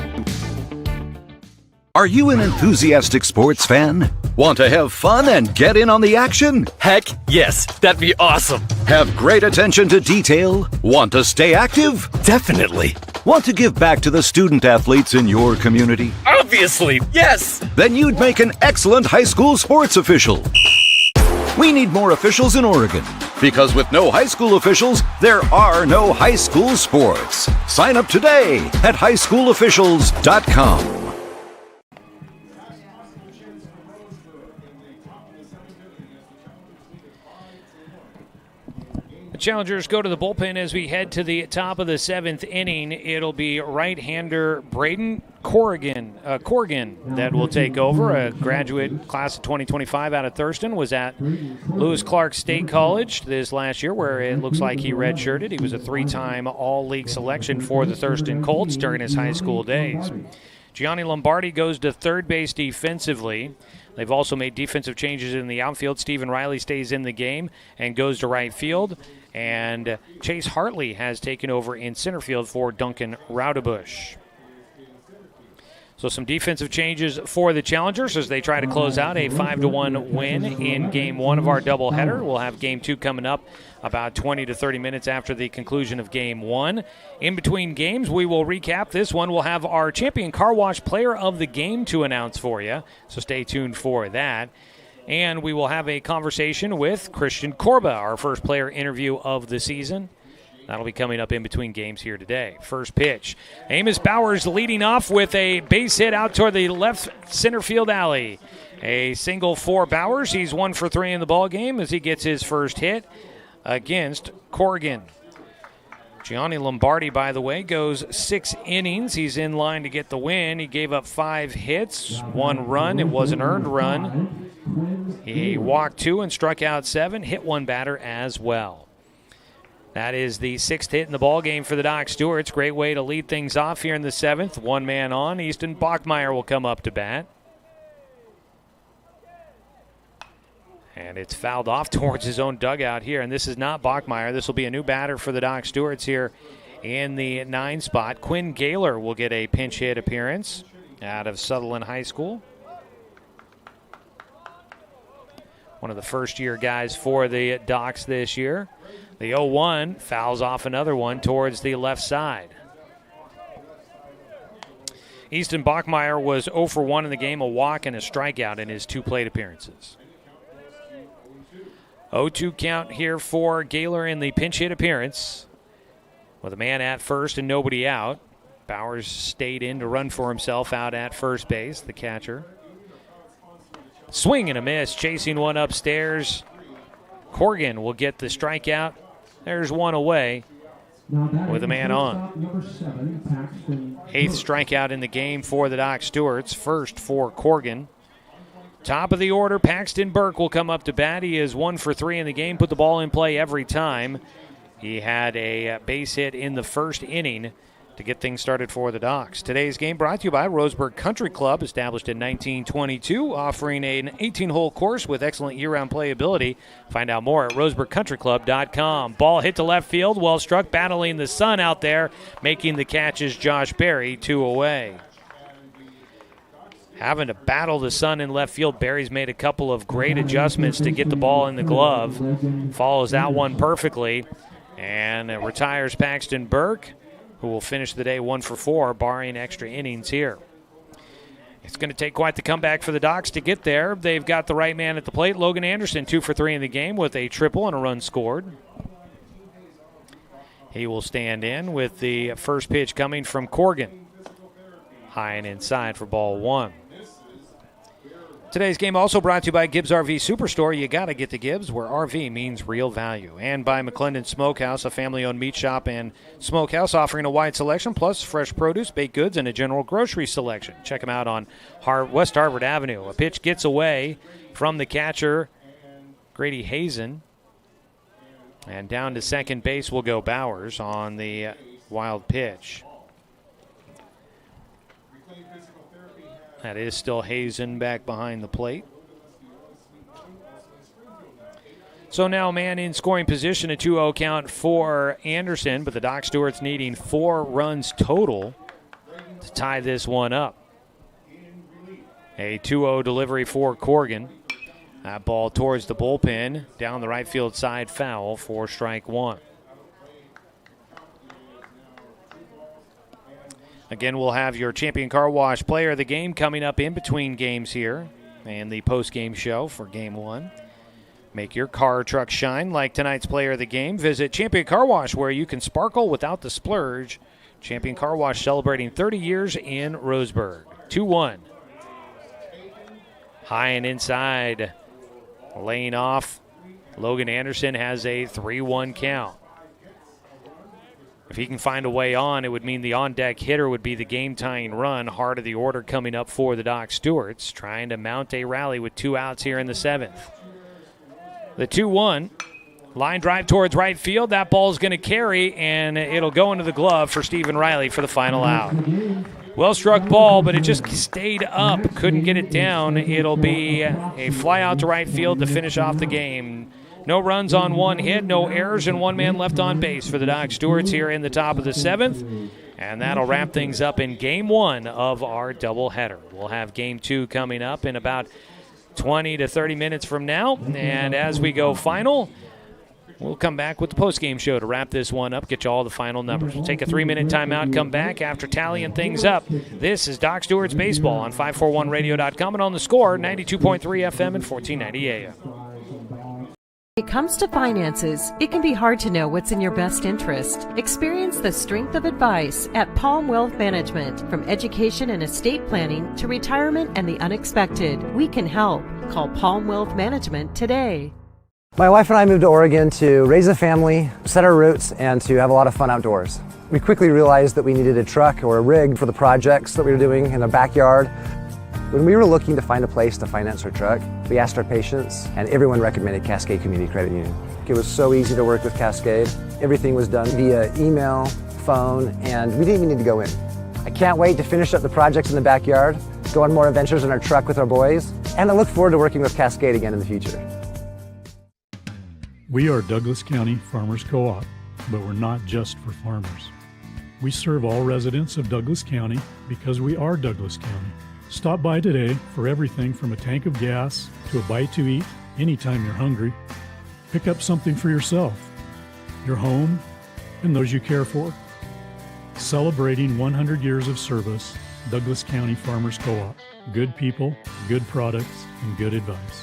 Are you an enthusiastic sports fan? Want to have fun and get in on the action? Heck, yes. That'd be awesome. Have great attention to detail? Want to stay active? Definitely. Want to give back to the student athletes in your community? Obviously, yes. Then you'd make an excellent high school sports official. We need more officials in Oregon, because with no high school officials, there are no high school sports. Sign up today at highschoolofficials.com. The Challengers go to the bullpen as we head to the top of the 7th inning. It'll be right-hander Braden Corrigan that will take over. A graduate class of 2025 out of Thurston, was at Lewis Clark State College this last year, where it looks like he redshirted. He was a 3-time All-League selection for the Thurston Colts during his high school days. Gianni Lombardi goes to third base defensively. They've also made defensive changes in the outfield. Stephen Riley stays in the game and goes to right field. And Chase Hartley has taken over in center field for Duncan Raudebush. So some defensive changes for the Challengers as they try to close out a 5-1 win in Game 1 of our doubleheader. We'll have Game 2 coming up about 20 to 30 minutes after the conclusion of Game 1. In between games, we will recap this one. We'll have our Champion Car Wash Player of the Game to announce for you, so stay tuned for that. And we will have a conversation with Christian Corba, our first player interview of the season. That'll be coming up in between games here today. First pitch. Amos Bowers leading off with a base hit out toward the left center field alley. A single for Bowers. He's 1 for 3 in the ball game as he gets his first hit against Corrigan. Gianni Lombardi, by the way, goes 6 innings. He's in line to get the win. He gave up 5 hits, 1 run. It was an earned run. He walked 2 and struck out 7, hit 1 batter as well. That is the 6th hit in the ball game for the Doc Stewarts. Great way to lead things off here in the 7th. 1 man on. Easton Bachmeyer will come up to bat. And it's fouled off towards his own dugout here. And this is not Bachmeyer. This will be a new batter for the Doc Stewarts here in the 9 spot. Quinn Gaylor will get a pinch hit appearance out of Sutherland High School. One of the first-year guys for the Docs this year. The 0-1 fouls off another one towards the left side. Easton Bachmeyer was 0 for 1 in the game, a walk and a strikeout in his 2 plate appearances. 0-2 count here for Gaylor in the pinch hit appearance. With a man at first and nobody out. Bowers stayed in to run for himself out at first base, the catcher. Swing and a miss, chasing one upstairs. Corrigan will get the strikeout. There's 1 away with a man on. 8th strikeout in the game for the Doc Stewarts. First for Corrigan. Top of the order, Paxton Burke will come up to bat. He is 1 for 3 in the game, put the ball in play every time. He had a base hit in the first inning to get things started for the Docs. Today's game brought to you by Roseburg Country Club, established in 1922, offering an 18-hole course with excellent year-round playability. Find out more at roseburgcountryclub.com. Ball hit to left field, well struck, battling the sun out there, making the catches Josh Berry, 2 away. Having to battle the sun in left field, Berry's made a couple of great adjustments to get the ball in the glove. Follows that one perfectly and retires Paxton Burke, who will finish the day 1 for 4, barring extra innings here. It's going to take quite the comeback for the Docs to get there. They've got the right man at the plate. Logan Anderson, 2 for 3 in the game with a triple and a run scored. He will stand in with the first pitch coming from Corrigan. high and inside for ball one. Today's game also brought to you by Gibbs RV Superstore. You got to get to Gibbs, where RV means real value. And by McClendon Smokehouse, a family-owned meat shop and smokehouse offering a wide selection, plus fresh produce, baked goods, and a general grocery selection. Check them out on West Harvard Avenue. A pitch gets away from the catcher, Grady Hazen. And down to second base will go Bowers on the wild pitch. That is still Hazen back behind the plate. So now man in scoring position, a 2-0 count for Anderson, but the Doc Stewarts needing 4 runs total to tie this one up. A 2-0 delivery for Corrigan. That ball towards the bullpen, down the right field side, foul for strike one. Again, we'll have your Champion Car Wash Player of the Game coming up in between games here and the post-game show for Game 1. Make your car or truck shine like tonight's Player of the Game. Visit Champion Car Wash, where you can sparkle without the splurge. Champion Car Wash celebrating 30 years in Roseburg. 2-1. High and inside. Laying off. Logan Anderson has a 3-1 count. If he can find a way on, it would mean the on-deck hitter would be the game-tying run. Heart of the order coming up for the Doc Stewarts, trying to mount a rally with 2 outs here in the 7th. The 2-1, line drive towards right field. That ball's going to carry, and it'll go into the glove for Stephen Riley for the final out. Well-struck ball, but it just stayed up. Couldn't get it down. It'll be a fly out to right field to finish off the game. No runs on 1 hit, no errors, and 1 man left on base for the Doc Stewarts here in the top of the 7th. And that'll wrap things up in Game 1 of our doubleheader. We'll have Game 2 coming up in about 20 to 30 minutes from now. And as we go final, we'll come back with the post-game show to wrap this one up, get you all the final numbers. We'll take a 3-minute timeout, come back after tallying things up. This is Doc Stewart's Baseball on 541radio.com and on the Score, 92.3 FM and 1490 AM. When it comes to finances, it can be hard to know what's in your best interest. Experience the strength of advice at Palm Wealth Management. From education and estate planning to retirement and the unexpected, we can help. Call Palm Wealth Management today. My wife and I moved to Oregon to raise a family, set our roots, and to have a lot of fun outdoors. We quickly realized that we needed a truck or a rig for the projects that we were doing in the backyard. When we were looking to find a place to finance our truck, we asked our patients, and everyone recommended Cascade Community Credit Union. It was so easy to work with Cascade. Everything was done via email, phone, and we didn't even need to go in. I can't wait to finish up the projects in the backyard, go on more adventures in our truck with our boys, and I look forward to working with Cascade again in the future. We are Douglas County Farmers Co-op, but we're not just for farmers. We serve all residents of Douglas County because we are Douglas County. Stop by today for everything from a tank of gas to a bite to eat anytime you're hungry. Pick up something for yourself, your home, and those you care for. Celebrating 100 years of service, Douglas County Farmers Co-op. Good people, good products, and good advice.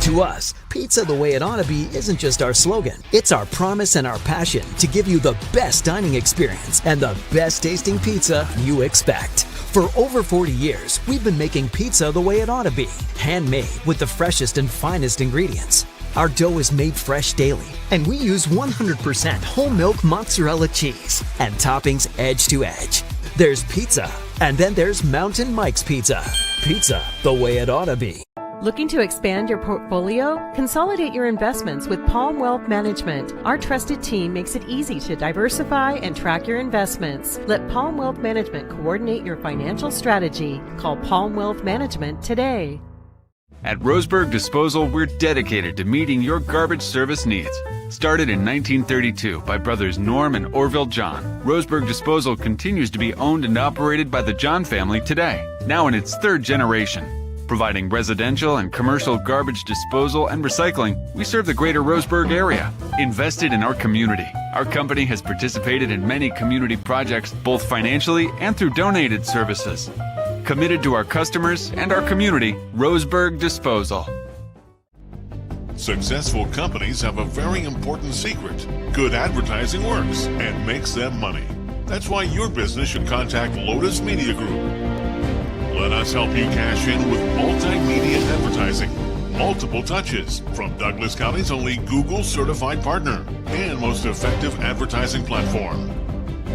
To us, pizza the way it ought to be isn't just our slogan. It's our promise and our passion to give you the best dining experience and the best tasting pizza you expect. For over 40 years, we've been making pizza the way it ought to be. Handmade with the freshest and finest ingredients. Our dough is made fresh daily, and we use 100% whole milk mozzarella cheese and toppings edge to edge. There's pizza, and then there's Mountain Mike's Pizza. Pizza the way it ought to be. Looking to expand your portfolio? Consolidate your investments with Palm Wealth Management. Our trusted team makes it easy to diversify and track your investments. Let Palm Wealth Management coordinate your financial strategy. Call Palm Wealth Management today. At Roseburg Disposal, we're dedicated to meeting your garbage service needs. Started in 1932 by brothers Norm and Orville John, Roseburg Disposal continues to be owned and operated by the John family today, now in its 3rd generation. Providing residential and commercial garbage disposal and recycling, we serve the greater Roseburg area. Invested in our community, our company has participated in many community projects, both financially and through donated services. Committed to our customers and our community, Roseburg Disposal. Successful companies have a very important secret. Good advertising works and makes them money. That's why your business should contact Lotus Media Group. Let us help you cash in with multimedia advertising. Multiple touches from Douglas County's only Google certified partner and most effective advertising platform.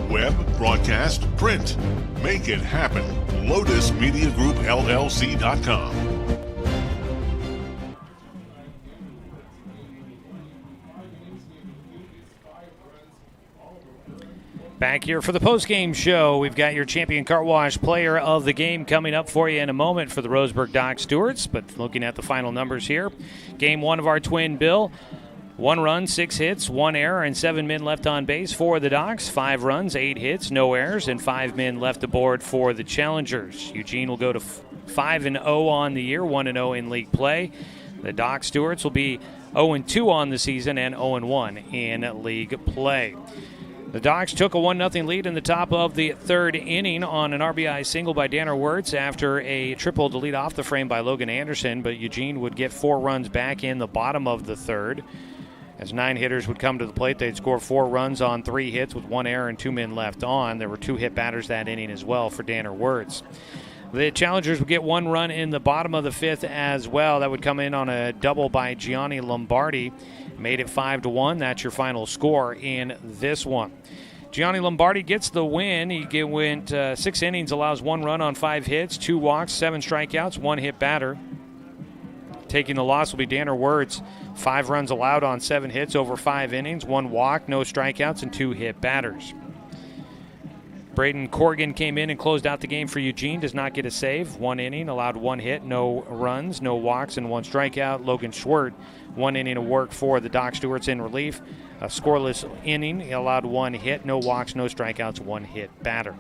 Web, broadcast, print. Make it happen. LotusMediaGroupLLC.com. Back here for the postgame show. We've got your champion car wash player of the game coming up for you in a moment for the Roseburg Dr. Stewarts. But looking at the final numbers here, game one of our twin bill. 1 run, 6 hits, 1 error, and 7 men left on base for the Docs. 5 runs, 8 hits, no errors, and 5 men left aboard for the Challengers. Eugene will go to 5-0 on the year, 1-0 in league play. The Doc Stewarts will be 0-2 on the season and 0-1 in league play. The Docs took a 1-0 lead in the top of the third inning on an RBI single by Danner Wirtz after a triple to lead off the frame by Logan Anderson, but Eugene would get 4 runs back in the bottom of the third. As 9 hitters would come to the plate, they'd score 4 runs on 3 hits with 1 error and 2 men left on. There were 2 hit batters that inning as well for Danner Wirtz. The Challengers would get 1 run in the bottom of the 5th as well. That would come in on a double by Gianni Lombardi. Made it 5-1. That's your final score in this one. Gianni Lombardi gets the win. He went 6 innings, allows 1 run on 5 hits, 2 walks, 7 strikeouts, 1 hit batter. Taking the loss will be Danner Wirtz. 5 runs allowed on 7 hits over 5 innings, 1 walk, no strikeouts, and 2 hit batters. Braden Corrigan came in and closed out the game for Eugene. Does not get a save. 1 inning, allowed 1 hit, no runs, no walks, and 1 strikeout. Logan Schwert, 1 inning of work for the Doc Stewarts in relief. A scoreless inning. He allowed 1 hit, no walks, no strikeouts, 1 hit batter.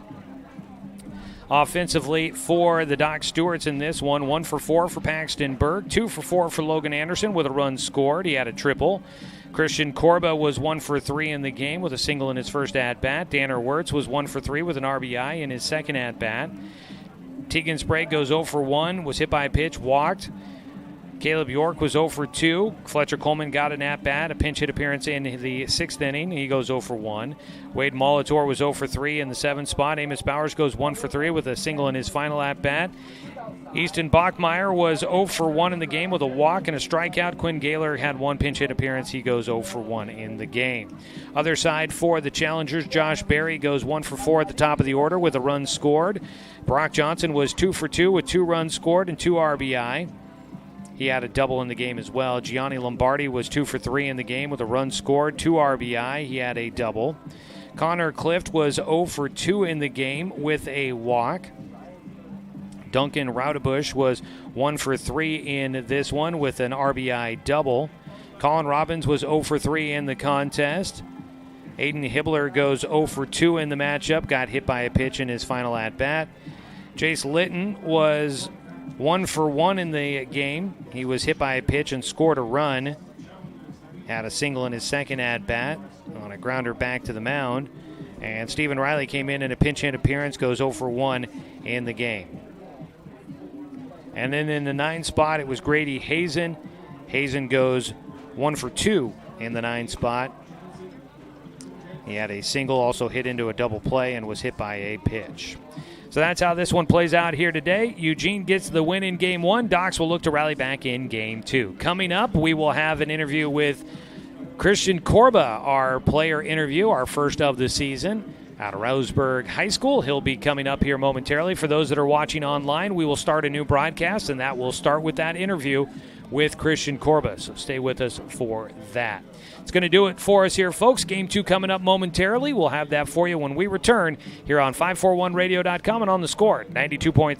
Offensively for the Doc Stewarts in this one, 1 for 4 for Paxton Berg, 2 for 4 for Logan Anderson with a run scored. He had a triple. Christian Corba was 1 for 3 in the game with a single in his first at-bat. Danner Wirtz was 1 for 3 with an RBI in his second at-bat. Tegan Sprague goes 0 for 1, was hit by a pitch, walked. Caleb York was 0 for 2. Fletcher Coleman got an at-bat, a pinch hit appearance in the 6th inning. He goes 0 for 1. Wade Molitor was 0 for 3 in the 7th spot. Amos Bowers goes 1 for 3 with a single in his final at-bat. Easton Bachmeyer was 0 for 1 in the game with a walk and a strikeout. Quinn Gaylor had 1 pinch hit appearance. He goes 0 for 1 in the game. Other side for the Challengers, Josh Berry goes 1 for 4 at the top of the order with a run scored. Brock Johnson was 2 for 2 with 2 runs scored and 2 RBI. He had a double in the game as well. Gianni Lombardi was 2 for 3 in the game with a run scored, 2 RBI. He had a double. Connor Clift was 0 for 2 in the game with a walk. Duncan Raudebush was 1 for 3 in this one with an RBI double. Colin Robbins was 0 for 3 in the contest. Aiden Hibbler goes 0 for 2 in the matchup, got hit by a pitch in his final at-bat. Jace Litton was 1 for 1 in the game. He was hit by a pitch and scored a run. Had a single in his second at-bat on a grounder back to the mound. And Stephen Riley came in a pinch hit appearance, goes 0 for 1 in the game. And then in the 9th spot, it was Grady Hazen. Hazen goes 1 for 2 in the 9th spot. He had a single, also hit into a double play, and was hit by a pitch. So that's how this one plays out here today. Eugene gets the win in Game 1. Docs will look to rally back in Game 2. Coming up, we will have an interview with Christian Corba, our player interview, our first of the season out of Roseburg High School. He'll be coming up here momentarily. For those that are watching online, we will start a new broadcast, and that will start with that interview with Christian Corba. So stay with us for that. It's going to do it for us here, folks. Game 2 coming up momentarily. We'll have that for you when we return here on 541radio.com and on the score, 92.3.